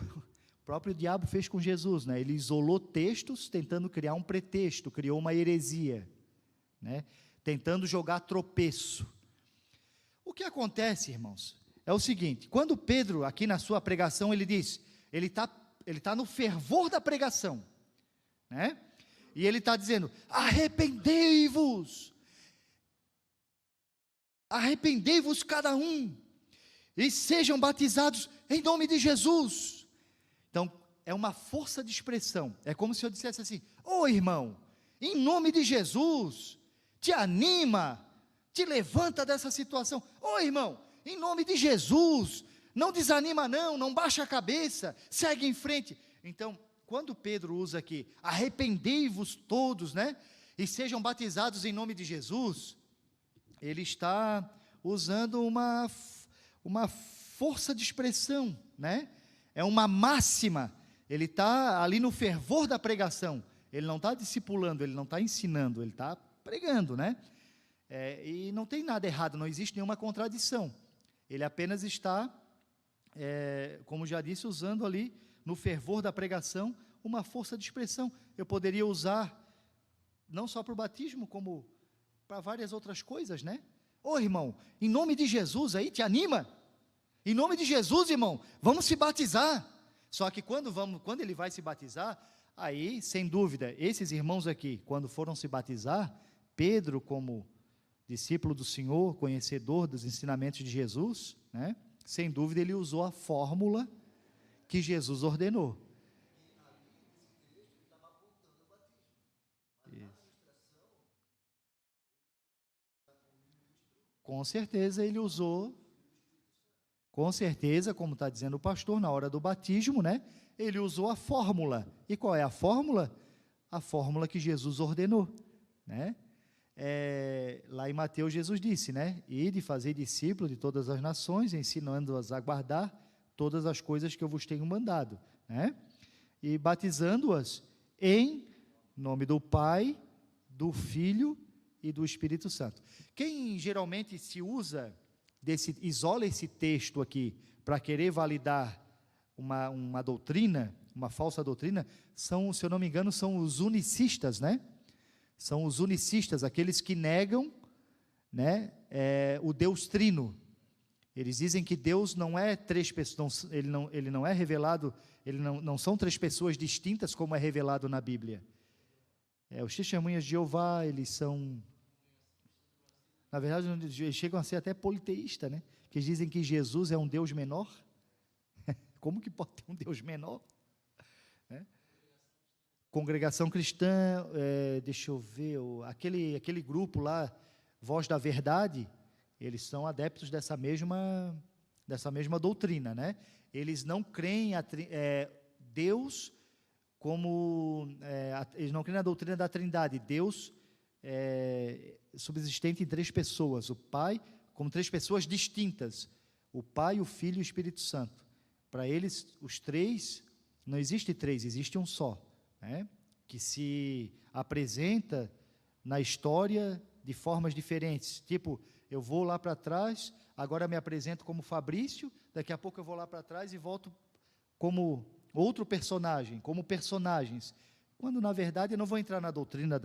próprio diabo fez com Jesus, né? Ele isolou textos tentando criar um pretexto, criou uma heresia, né? Tentando jogar tropeço. O que acontece, irmãos, é o seguinte: quando Pedro, aqui na sua pregação, ele diz, ele tá no fervor da pregação, né? E ele está dizendo: arrependei-vos cada um, e sejam batizados em nome de Jesus. Então, é uma força de expressão, é como se eu dissesse assim: ô irmão, em nome de Jesus, te anima, te levanta dessa situação. Ô irmão, em nome de Jesus, não desanima não baixa a cabeça, segue em frente. Então, quando Pedro usa aqui, arrependei-vos todos, né, e sejam batizados em nome de Jesus, ele está usando uma força de expressão, né, é uma máxima, ele está ali no fervor da pregação, ele não está discipulando, ele não está ensinando, ele está pregando, né, e não tem nada errado, não existe nenhuma contradição, ele apenas está, como já disse, usando ali, no fervor da pregação, uma força de expressão. Eu poderia usar, não só para o batismo, como para várias outras coisas, né? Ô irmão, em nome de Jesus aí, te anima? Em nome de Jesus, irmão, vamos se batizar. Só que quando ele vai se batizar, aí, sem dúvida, esses irmãos aqui, quando foram se batizar, Pedro, como discípulo do Senhor, conhecedor dos ensinamentos de Jesus, né? Sem dúvida, ele usou a fórmula que Jesus ordenou. Com certeza ele usou, com certeza, como está dizendo o pastor, na hora do batismo, né? Ele usou a fórmula. E qual é a fórmula? A fórmula que Jesus ordenou, né? Lá em Mateus, Jesus disse, né? Ide fazer discípulos de todas as nações, ensinando-as a guardar todas as coisas que eu vos tenho mandado, né? E batizando-as em nome do Pai, do Filho e do Espírito Santo. Quem geralmente isola esse texto aqui para querer validar uma doutrina, uma falsa doutrina, são, se eu não me engano, são os unicistas, né? São os unicistas, aqueles que negam, né, o Deus Trino. Eles dizem que Deus não é três pessoas, ele não é revelado, não são três pessoas distintas como é revelado na Bíblia. Os testemunhas de Jeová, eles são, na verdade, eles chegam a ser até politeístas, né? Que eles dizem que Jesus é um Deus menor. Como que pode ter um Deus menor? Congregação cristã, deixa eu ver, aquele grupo lá, Voz da Verdade, eles são adeptos dessa mesma doutrina, né? Eles não creem Deus como, eles não creem na doutrina da Trindade, Deus subsistente em três pessoas, o Pai, como três pessoas distintas, o Pai, o Filho e o Espírito Santo. Para eles, os três, não existe três, existe um só, né? Que se apresenta na história de formas diferentes, tipo, eu vou lá para trás, agora me apresento como Fabrício, daqui a pouco eu vou lá para trás e volto como outro personagem, como personagens, quando na verdade eu não vou entrar na doutrina,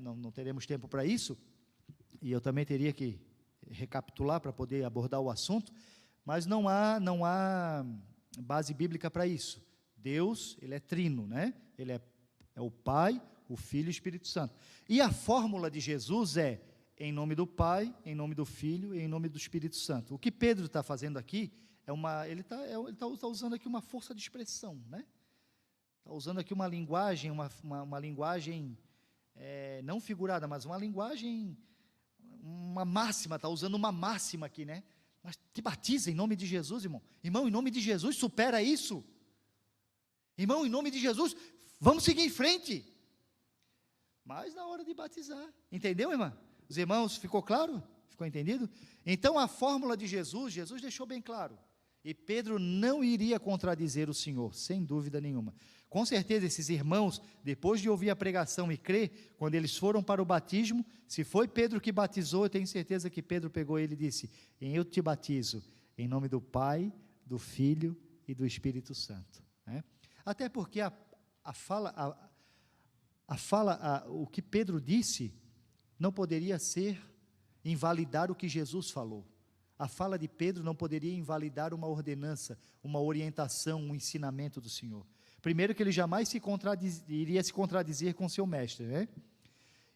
não teremos tempo para isso, e eu também teria que recapitular para poder abordar o assunto, mas não há base bíblica para isso. Deus, ele é trino, né? Ele é o Pai, o Filho e o Espírito Santo. E a fórmula de Jesus é em nome do Pai, em nome do Filho e em nome do Espírito Santo. O que Pedro está fazendo aqui, ele está usando aqui uma força de expressão, né? Está usando aqui uma linguagem, uma linguagem não figurada, mas uma linguagem, uma máxima, está usando uma máxima aqui, né? Mas te batiza em nome de Jesus, irmão. Irmão, em nome de Jesus, supera isso. Irmão, em nome de Jesus, vamos seguir em frente. Mas na hora de batizar, entendeu, irmã? Os irmãos, ficou claro? Ficou entendido? Então, a fórmula de Jesus deixou bem claro. E Pedro não iria contradizer o Senhor, sem dúvida nenhuma. Com certeza, esses irmãos, depois de ouvir a pregação e crer, quando eles foram para o batismo, se foi Pedro que batizou, eu tenho certeza que Pedro pegou ele e disse: eu te batizo, em nome do Pai, do Filho e do Espírito Santo. Né? Até porque o que Pedro disse, não poderia invalidar o que Jesus falou. A fala de Pedro não poderia invalidar uma ordenança, uma orientação, um ensinamento do Senhor. Primeiro que ele jamais iria se contradizer com seu mestre, né?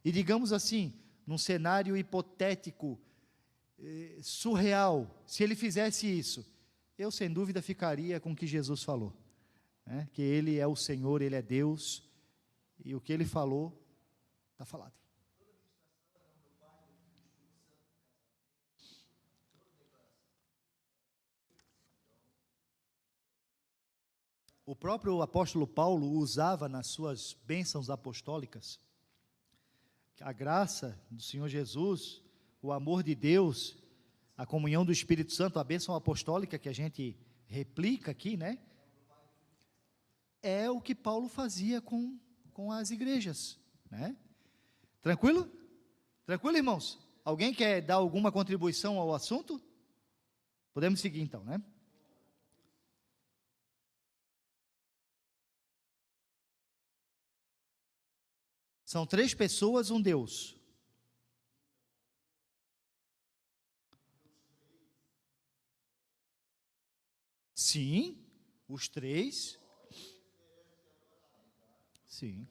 E digamos assim, num cenário hipotético, surreal, se ele fizesse isso, eu sem dúvida ficaria com o que Jesus falou, né? Que ele é o Senhor, ele é Deus, e o que ele falou, está falado. O próprio apóstolo Paulo usava nas suas bênçãos apostólicas a graça do Senhor Jesus, o amor de Deus, a comunhão do Espírito Santo, a bênção apostólica que a gente replica aqui, né? É o que Paulo fazia com as igrejas, né? Tranquilo? Tranquilo, irmãos? Alguém quer dar alguma contribuição ao assunto? Podemos seguir então, né? São três pessoas, um Deus. Sim, os três. Sim.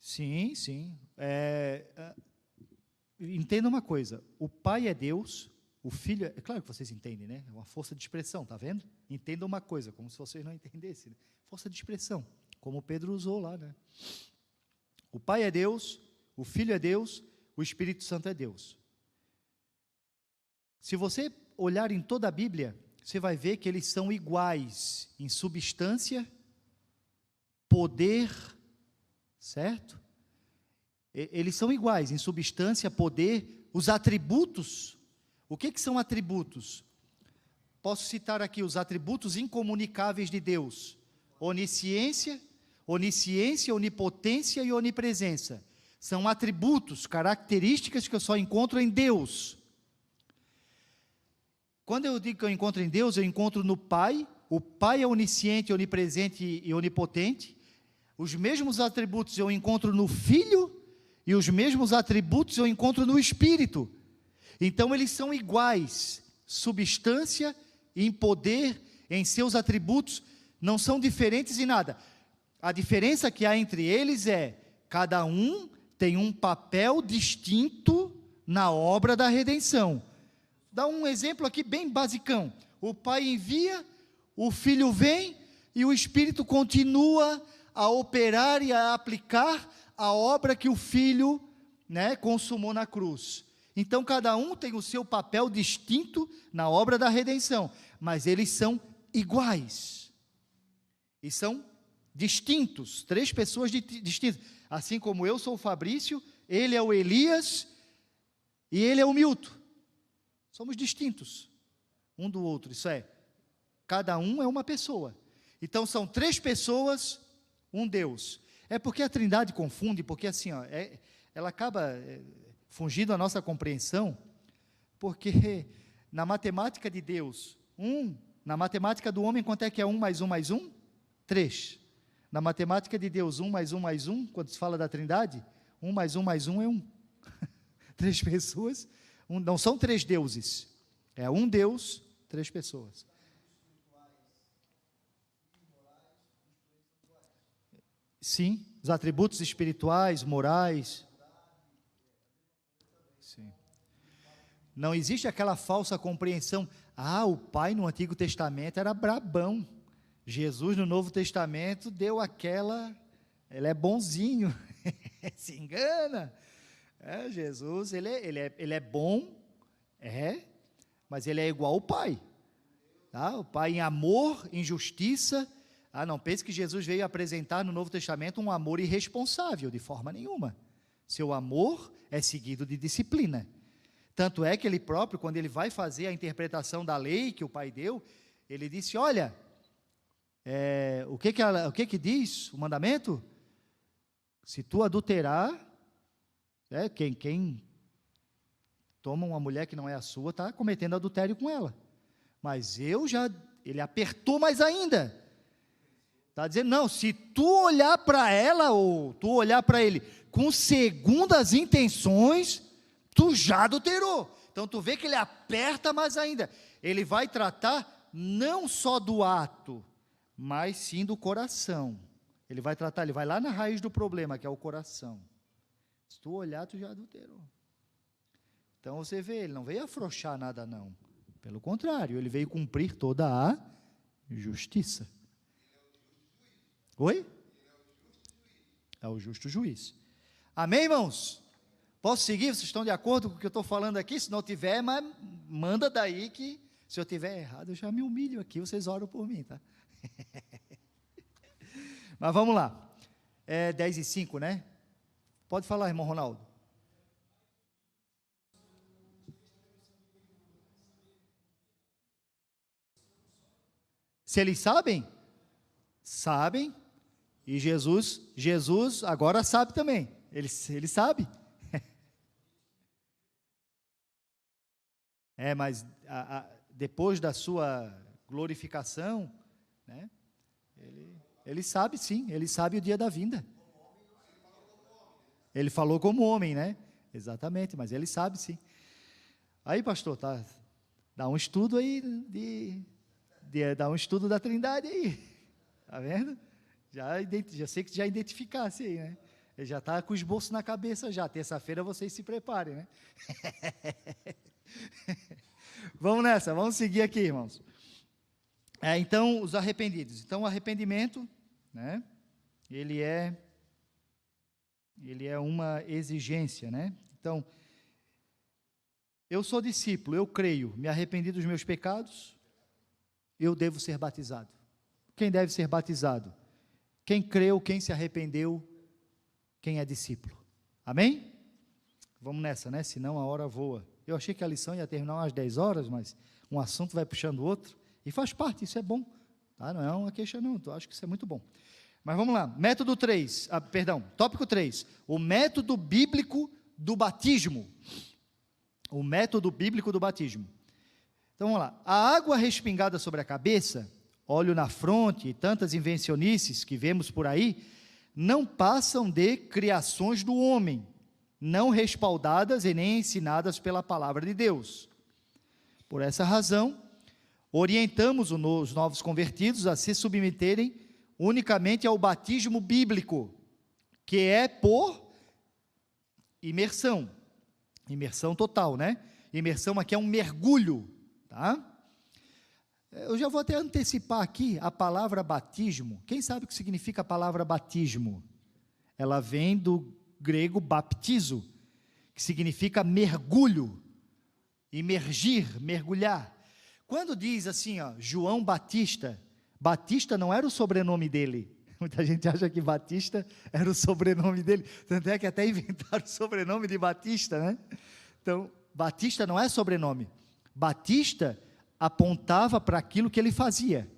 Sim, sim. Entenda uma coisa, o Pai é Deus, o Filho, é claro que vocês entendem, né? É uma força de expressão, tá vendo? Entenda uma coisa, como se vocês não entendessem, né? Força de expressão, como Pedro usou lá, né? O Pai é Deus, o Filho é Deus, o Espírito Santo é Deus. Se você olhar em toda a Bíblia, você vai ver que eles são iguais em substância, poder, certo? Eles são iguais em substância, poder, os atributos. O que são atributos? Posso citar aqui os atributos incomunicáveis de Deus: onisciência, onipotência e onipresença. São atributos, características que eu só encontro em Deus. Quando eu digo que eu encontro em Deus, eu encontro no Pai. O Pai é onisciente, onipresente e onipotente. Os mesmos atributos eu encontro no Filho e os mesmos atributos eu encontro no Espírito. Então eles são iguais, substância, em poder, em seus atributos, não são diferentes em nada. A diferença que há entre eles é, cada um tem um papel distinto na obra da redenção. Dá um exemplo aqui bem basicão. O Pai envia, o Filho vem e o Espírito continua a operar e a aplicar a obra que o Filho, consumou na cruz. Então cada um tem o seu papel distinto na obra da redenção, mas eles são iguais. E são distintos, 3 pessoas distintas. Assim como eu sou o Fabrício, ele é o Elias e ele é o Milton. Somos distintos um do outro, isso é, cada um é uma pessoa. Então são 3 pessoas, um Deus. É porque a Trindade confunde, porque assim, ela acaba fugindo a nossa compreensão, porque na matemática de Deus, na matemática do homem, quanto é que é 1 mais 1 mais 1? 3. Na matemática de Deus, 1 mais 1 mais 1, quando se fala da Trindade, 1 mais 1 mais 1 é 1. 3 pessoas, não são 3 deuses, é um Deus, 3 pessoas. Sim, os atributos espirituais, morais. Sim. Não existe aquela falsa compreensão, o Pai no Antigo Testamento era brabão, Jesus no Novo Testamento deu aquela, ele é bonzinho, se engana. Jesus, ele é bom, mas ele é igual ao Pai, tá? O Pai em amor, em justiça. Não pense que Jesus veio apresentar no Novo Testamento um amor irresponsável, de forma nenhuma. Seu amor é seguido de disciplina. Tanto é que ele próprio, quando ele vai fazer a interpretação da lei que o Pai deu, ele disse, olha, o que diz o mandamento? Se tu adulterar, quem toma uma mulher que não é a sua, está cometendo adultério com ela. Mas ele apertou mais ainda. Está dizendo, não, se tu olhar para ela, ou tu olhar para ele, com segundas intenções, tu já adulterou. Então tu vê que ele aperta mais ainda. Ele vai tratar não só do ato, mas sim do coração. Ele vai lá na raiz do problema, que é o coração. Se tu olhar, tu já adulterou. Então você vê, ele não veio afrouxar nada não. Pelo contrário, ele veio cumprir toda a justiça. Oi? É o justo juiz. Amém, irmãos? Posso seguir? Vocês estão de acordo com o que eu estou falando aqui? Se não tiver, mas manda daí que, se eu tiver errado, eu já me humilho aqui, vocês oram por mim, tá? Mas vamos lá. 10:05, né? Pode falar, irmão Ronaldo. Se eles sabem? Sabem. E Jesus agora sabe também. Ele sabe. Mas depois da sua glorificação, né? Ele sabe sim, ele sabe o dia da vinda. Ele falou como homem, né? Exatamente, mas ele sabe sim. Aí, pastor, dá um estudo aí, dá um estudo da Trindade aí. Tá vendo? Já sei que já identificasse aí, né? Ele já está com os bolsos na cabeça já. Terça-feira vocês se preparem, né? Vamos nessa, vamos seguir aqui, irmãos. Então, os arrependidos. Então, o arrependimento, né? Ele é uma exigência, né? Então, eu sou discípulo, eu creio, me arrependi dos meus pecados, eu devo ser batizado. Quem deve ser batizado? Quem creu, quem se arrependeu, quem é discípulo. Amém? Vamos nessa, né? Senão a hora voa. Eu achei que a lição ia terminar umas 10 horas, mas um assunto vai puxando o outro, e faz parte, isso é bom, tá? Não é uma queixa não, eu acho que isso é muito bom. Mas vamos lá, tópico 3, o método bíblico do batismo. O método bíblico do batismo. Então vamos lá, a água respingada sobre a cabeça, óleo na fronte e tantas invencionices que vemos por aí, não passam de criações do homem, não respaldadas e nem ensinadas pela palavra de Deus. Por essa razão, orientamos os novos convertidos a se submeterem unicamente ao batismo bíblico, que é por imersão total, né? Imersão aqui é um mergulho, tá? Eu já vou até antecipar aqui a palavra batismo. Quem sabe o que significa a palavra batismo? Ela vem do grego baptizo, que significa mergulho, imergir, mergulhar. Quando diz assim, ó, João Batista, Batista não era o sobrenome dele. Muita gente acha que Batista era o sobrenome dele, tanto é que até inventaram o sobrenome de Batista, né? Então, Batista não é sobrenome. Batista apontava para aquilo que ele fazia,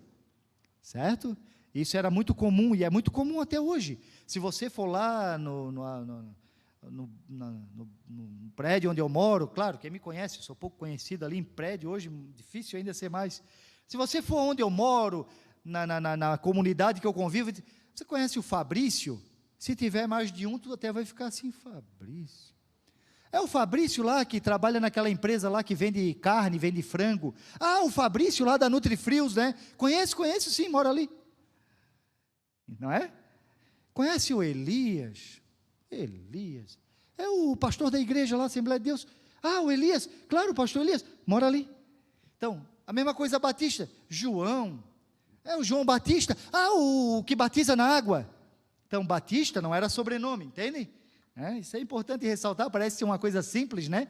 certo? Isso era muito comum, e é muito comum até hoje. Se você for lá no prédio onde eu moro, claro, quem me conhece, eu sou pouco conhecido ali em prédio hoje, difícil ainda ser mais. Se você for onde eu moro, na comunidade que eu convivo, você conhece o Fabrício? Se tiver mais de um, tu até vai ficar assim, Fabrício. É o Fabrício lá que trabalha naquela empresa lá que vende carne, vende frango. Ah, o Fabrício lá da Nutrifrios, né? Conheço sim, mora ali. Não é? Conhece o Elias? Elias. É o pastor da igreja lá, Assembleia de Deus. Ah, o Elias, claro, o pastor Elias, mora ali. Então, a mesma coisa Batista. João, é o João Batista. Ah, o que batiza na água. Então, Batista não era sobrenome, entendem? Isso é importante ressaltar, parece ser uma coisa simples, né?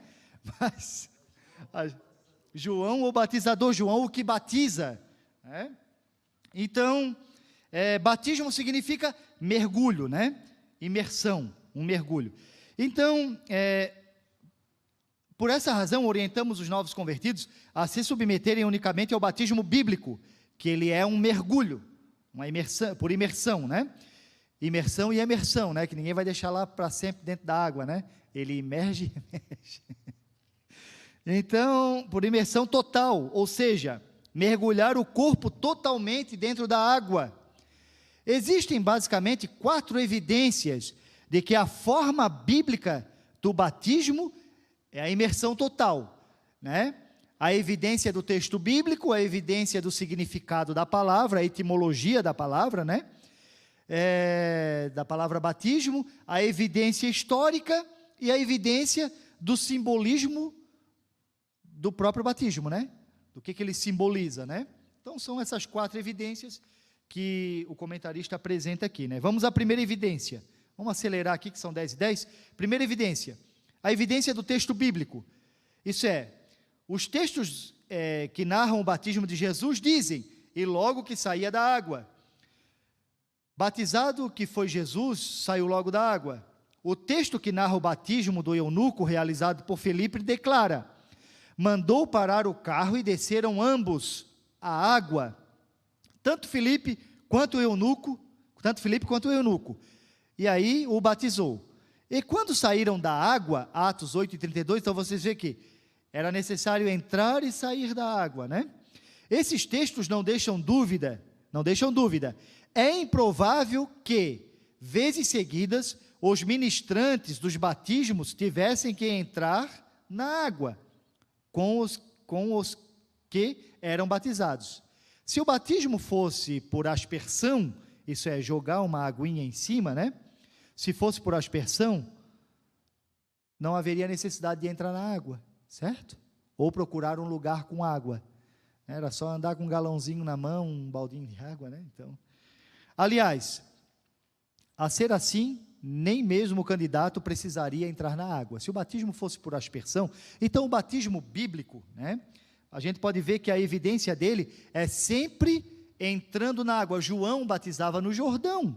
Mas, João, o batizador, João, o que batiza. Então, batismo significa mergulho, né? Imersão, um mergulho. Então, por essa razão, orientamos os novos convertidos a se submeterem unicamente ao batismo bíblico, que ele é um mergulho, uma imersão, por imersão, né? Imersão e emersão, né? Que ninguém vai deixar lá para sempre dentro da água, né? Ele emerge e emerge. Então, por imersão total, ou seja, mergulhar o corpo totalmente dentro da água. Existem basicamente 4 evidências de que a forma bíblica do batismo é a imersão total, né? A evidência do texto bíblico, a evidência do significado da palavra, a etimologia da palavra, né? Da palavra batismo, a evidência histórica e a evidência do simbolismo do próprio batismo, né? Do que ele simboliza, né? Então, são essas 4 evidências que o comentarista apresenta aqui, né? Vamos à primeira evidência. Vamos acelerar aqui, que são 10 e 10. Primeira evidência, a evidência do texto bíblico. Isso é, os textos que narram o batismo de Jesus dizem, e logo que saía da água. Batizado que foi Jesus, saiu logo da água. O texto que narra o batismo do eunuco, realizado por Filipe, declara, mandou parar o carro e desceram ambos à água, tanto Filipe quanto o eunuco, e aí o batizou. E quando saíram da água, Atos 8:32, então vocês veem que era necessário entrar e sair da água, né? Esses textos não deixam dúvida, é improvável que, vezes seguidas, os ministrantes dos batismos tivessem que entrar na água com os que eram batizados. Se o batismo fosse por aspersão, isso é, jogar uma aguinha em cima, né? Se fosse por aspersão, não haveria necessidade de entrar na água, certo? Ou procurar um lugar com água. Era só andar com um galãozinho na mão, um baldinho de água, né? Então, aliás, a ser assim, nem mesmo o candidato precisaria entrar na água. Se o batismo fosse por aspersão, então o batismo bíblico, né? A gente pode ver que a evidência dele é sempre entrando na água. João batizava no Jordão,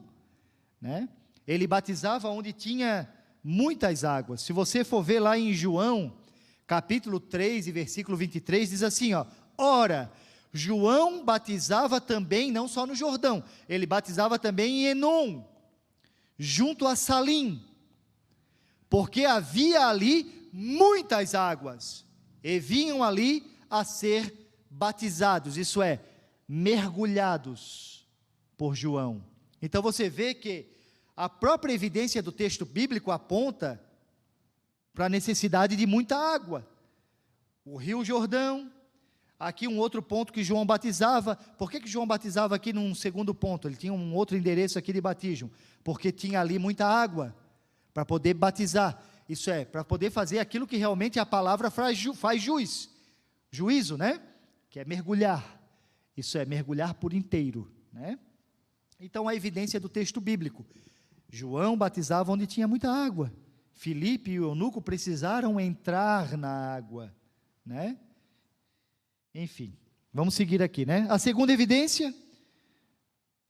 né? Ele batizava onde tinha muitas águas. Se você for ver lá em João, capítulo 3 e versículo 23, diz assim, ó, ora, João batizava também, não só no Jordão, ele batizava também em Enom, junto a Salim, porque havia ali muitas águas, e vinham ali a ser batizados, isso é, mergulhados por João. Então você vê que A própria evidência do texto bíblico aponta para a necessidade de muita água. O Rio Jordão, aqui um outro ponto que João batizava. Por que João batizava aqui num segundo ponto? Ele tinha um outro endereço aqui de batismo, porque tinha ali muita água, para poder batizar, isso é, para poder fazer aquilo que realmente a palavra faz juízo, né? Que é mergulhar, isso é, mergulhar por inteiro, né? Então, a evidência do texto bíblico, João batizava onde tinha muita água, Filipe e o eunuco precisaram entrar na água, né? Enfim, vamos seguir aqui, né? A segunda evidência,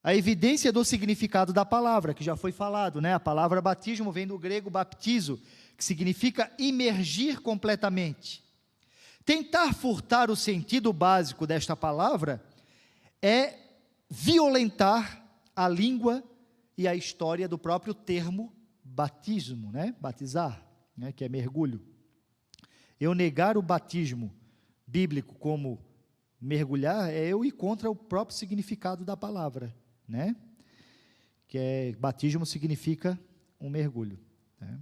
a evidência do significado da palavra, que já foi falado, né? A palavra batismo vem do grego baptizo, que significa imergir completamente. Tentar furtar o sentido básico desta palavra é violentar a língua e a história do próprio termo batismo, né? Batizar, né? Que é mergulho. Eu negar o batismo bíblico como mergulhar é eu ir contra o próprio significado da palavra, né? Que é, batismo significa um mergulho, né?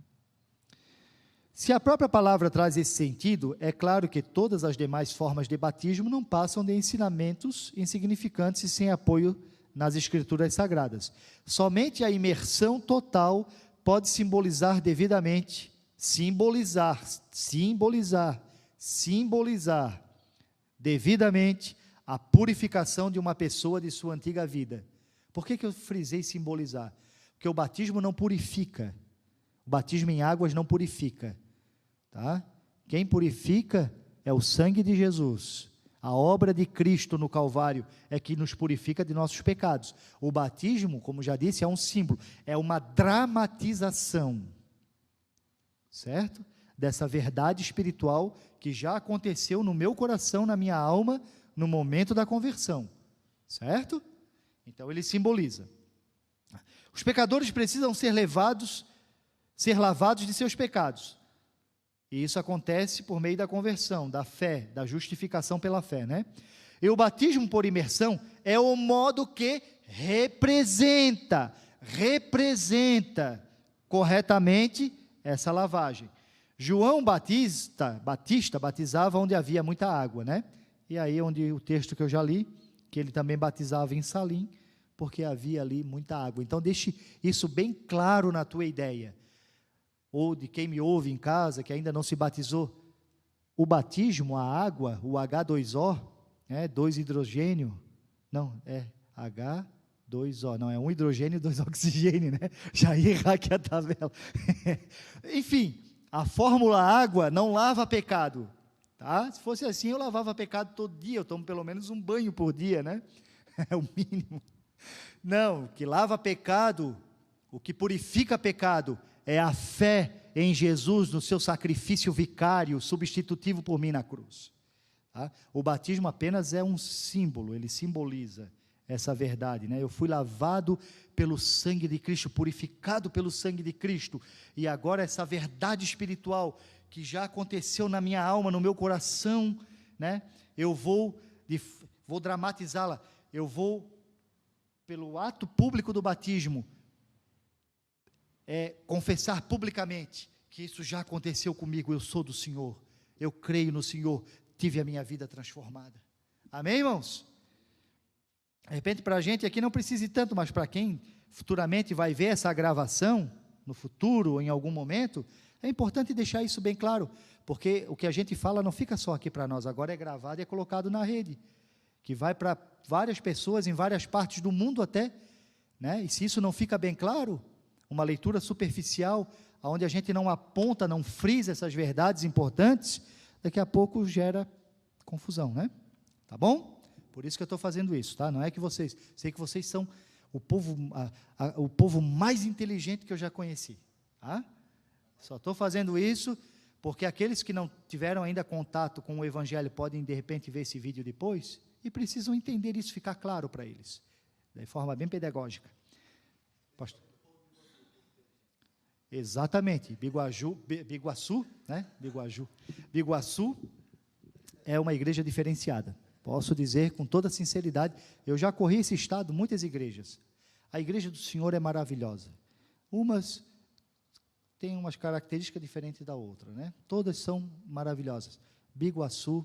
Se a própria palavra traz esse sentido, é claro que todas as demais formas de batismo não passam de ensinamentos insignificantes e sem apoio nas escrituras sagradas. Somente a imersão total pode simbolizar devidamente, simbolizar devidamente a purificação de uma pessoa de sua antiga vida. Por que eu frisei simbolizar? Porque o batismo não purifica, o batismo em águas não purifica, tá? Quem purifica é o sangue de Jesus, a obra de Cristo no Calvário é que nos purifica de nossos pecados. O batismo, como já disse, é um símbolo, é uma dramatização, certo? Dessa verdade espiritual que já aconteceu no meu coração, na minha alma, no momento da conversão, certo? Então ele simboliza. Os pecadores precisam ser lavados de seus pecados. E isso acontece por meio da conversão, da fé, da justificação pela fé, né? E o batismo por imersão é o modo que representa corretamente essa lavagem. João Batista batizava onde havia muita água, né? E aí onde o texto que eu já li, que ele também batizava em Salim, porque havia ali muita água. Então deixe isso bem claro na tua ideia, ou de quem me ouve em casa, que ainda não se batizou. O batismo, a água, o H2O, 2 hidrogênio, não, é H2O, não, é 1 hidrogênio e 2 oxigênio, né? Já ia errar aqui a tabela. Enfim, a fórmula água não lava pecado, tá? Se fosse assim, eu lavava pecado todo dia, eu tomo pelo menos um banho por dia, né? É o mínimo. Não, o que lava pecado, o que purifica pecado, é a fé em Jesus, no seu sacrifício vicário, substitutivo por mim na cruz. Tá? O batismo apenas é um símbolo, ele simboliza essa verdade, né? Eu fui lavado pelo sangue de Cristo, purificado pelo sangue de Cristo, e agora essa verdade espiritual, que já aconteceu na minha alma, no meu coração, né? Eu vou dramatizá-la, eu vou, pelo ato público do batismo, confessar publicamente que isso já aconteceu comigo, eu sou do Senhor, eu creio no Senhor, tive a minha vida transformada. Amém, irmãos? De repente, para a gente aqui não precisa ir tanto, mas para quem futuramente vai ver essa gravação, no futuro ou em algum momento, é importante deixar isso bem claro, porque o que a gente fala não fica só aqui para nós, agora é gravado e é colocado na rede, que vai para várias pessoas em várias partes do mundo até, né? E se isso não fica bem claro, uma leitura superficial, onde a gente não aponta, não frisa essas verdades importantes, daqui a pouco gera confusão, né? Tá bom? Por isso que eu estou fazendo isso, tá? Não é que vocês, sei que vocês são o povo mais inteligente que eu já conheci, tá? Só estou fazendo isso porque aqueles que não tiveram ainda contato com o Evangelho podem, de repente, ver esse vídeo depois e precisam entender isso, ficar claro para eles, de forma bem pedagógica. Pastor? Exatamente, Biguaçu, né? Biguaçu é uma igreja diferenciada. Posso dizer com toda sinceridade, eu já corri esse estado, muitas igrejas. A igreja do Senhor é maravilhosa. Umas têm umas características diferentes da outra, né? Todas são maravilhosas. Biguaçu,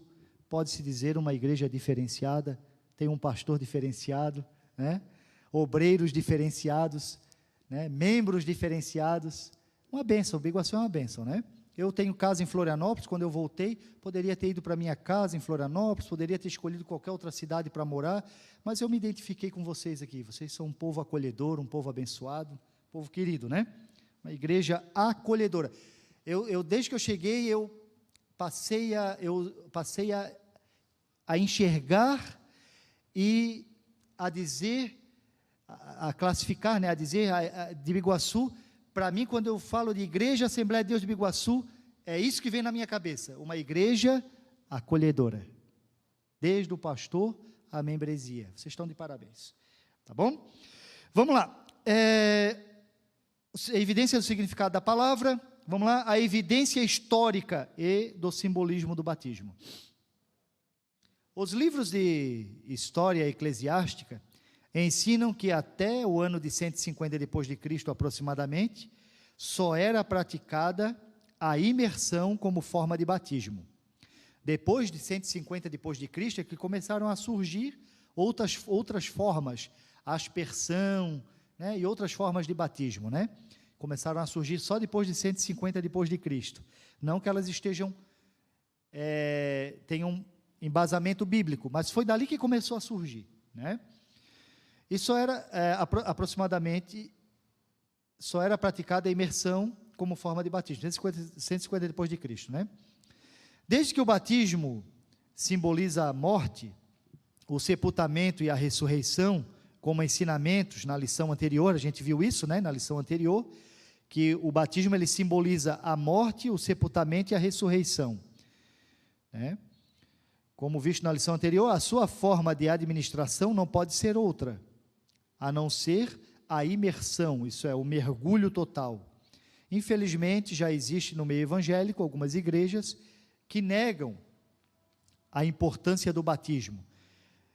pode-se dizer uma igreja diferenciada, tem um pastor diferenciado, né? Obreiros diferenciados, né? Membros diferenciados. Uma bênção, Biguaçu é uma bênção, né? Eu tenho casa em Florianópolis, quando eu voltei, poderia ter ido para minha casa em Florianópolis, poderia ter escolhido qualquer outra cidade para morar, mas eu me identifiquei com vocês aqui. Vocês são um povo acolhedor, um povo abençoado, um povo querido, né? Uma igreja acolhedora. Desde que eu cheguei, eu passei a enxergar e a dizer, a classificar, né, a dizer de Biguaçu. Para mim, quando eu falo de Igreja Assembleia de Deus de Biguaçu, é isso que vem na minha cabeça, uma igreja acolhedora, desde o pastor à membresia. Vocês estão de parabéns, tá bom? Vamos lá, a evidência do significado da palavra, vamos lá, a evidência histórica e do simbolismo do batismo. Os livros de história eclesiástica ensinam que até o ano de 150 depois de Cristo aproximadamente, só era praticada a imersão como forma de batismo. Depois de 150 depois de Cristo é que começaram a surgir outras formas, a aspersão, né, e outras formas de batismo, né? Começaram a surgir só depois de 150 depois de Cristo. Não que elas estejam tenham embasamento bíblico, mas foi dali que começou a surgir, né? Isso era aproximadamente, só era praticada a imersão como forma de batismo, 150 depois de Cristo, né? Desde que o batismo simboliza a morte, o sepultamento e a ressurreição, como ensinamentos na lição anterior, a gente viu isso, né, na lição anterior, que o batismo ele simboliza a morte, o sepultamento e a ressurreição, né? Como visto na lição anterior, a sua forma de administração não pode ser outra, a não ser a imersão, isso é, o mergulho total. Infelizmente, já existe no meio evangélico algumas igrejas que negam a importância do batismo.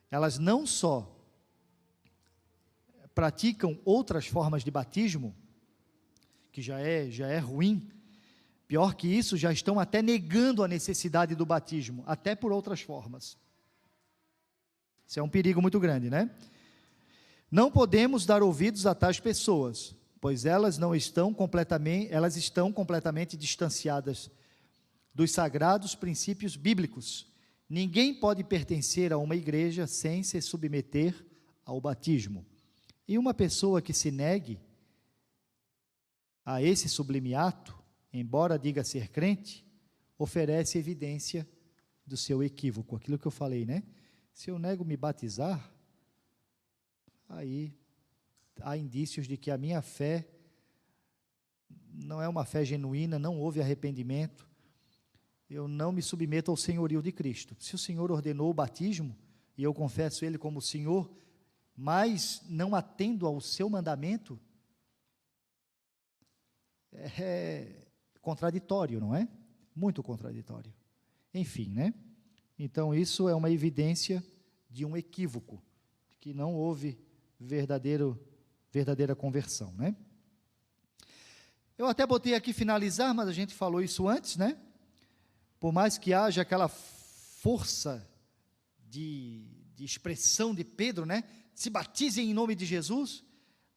Elas não só praticam outras formas de batismo, que já é ruim, pior que isso, já estão até negando a necessidade do batismo, até por outras formas. Isso é um perigo muito grande, né? Não podemos dar ouvidos a tais pessoas, pois elas estão completamente distanciadas dos sagrados princípios bíblicos. Ninguém pode pertencer a uma igreja sem se submeter ao batismo. E uma pessoa que se negue a esse sublime ato, embora diga ser crente, oferece evidência do seu equívoco, aquilo que eu falei, né? Se eu nego me batizar, aí há indícios de que a minha fé não é uma fé genuína, não houve arrependimento, eu não me submeto ao senhorio de Cristo. Se o Senhor ordenou o batismo, e eu confesso Ele como Senhor, mas não atendo ao seu mandamento, é contraditório, não é? Muito contraditório. Enfim, né? Então, isso é uma evidência de um equívoco, que não houve verdadeira conversão, né? Eu até botei aqui finalizar, mas a gente falou isso antes, né? Por mais que haja aquela força de expressão de Pedro, né? Se batizem em nome de Jesus,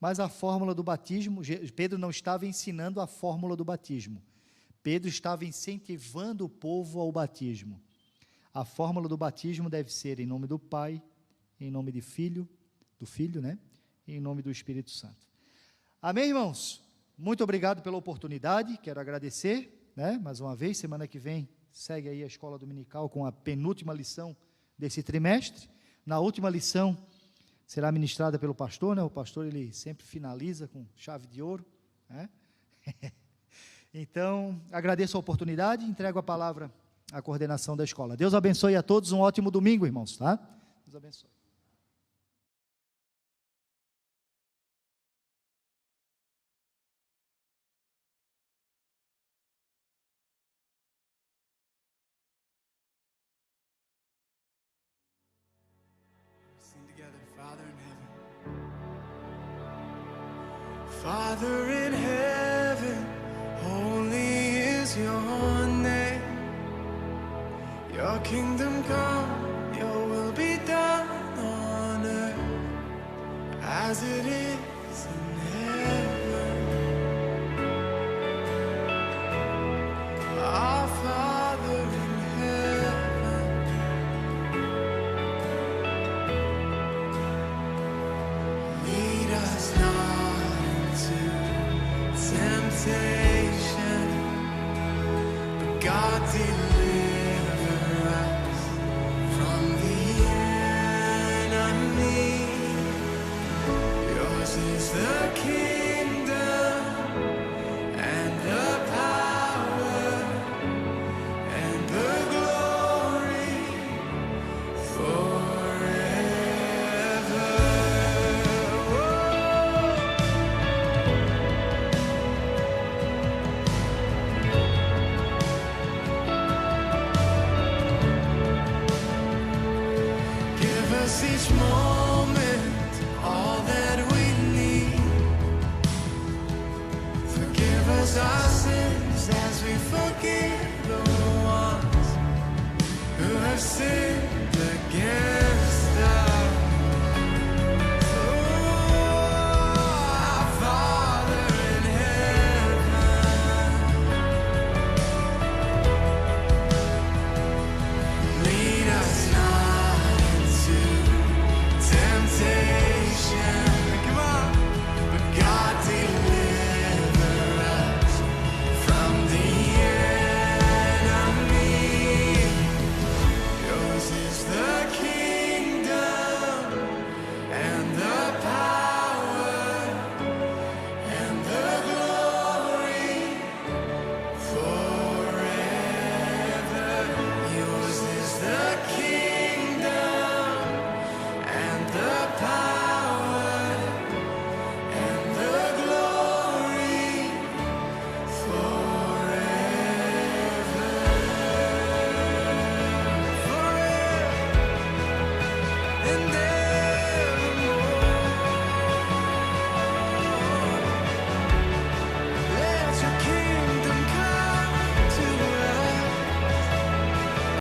mas a fórmula do batismo, Pedro não estava ensinando a fórmula do batismo, Pedro estava incentivando o povo ao batismo. A fórmula do batismo deve ser em nome do Pai, em nome do Filho, né? E em nome do Espírito Santo. Amém, irmãos? Muito obrigado pela oportunidade, quero agradecer, né? Mais uma vez, semana que vem, segue aí a escola dominical com a penúltima lição desse trimestre. Na última lição, será ministrada pelo pastor, né? O pastor, ele sempre finaliza com chave de ouro, né? Então, agradeço a oportunidade e entrego a palavra à coordenação da escola. Deus abençoe a todos, um ótimo domingo, irmãos, tá? Deus abençoe. Sing together, Father in heaven. Father in heaven. Your kingdom come, your will be done on earth as it is in heaven. Our Father in heaven, lead us not into temptation, but God deliver us from the enemy. Yours is the kingdom and the power and the glory forever. Give us each moment all that we need. Forgive us our sins as we forgive the ones who have sinned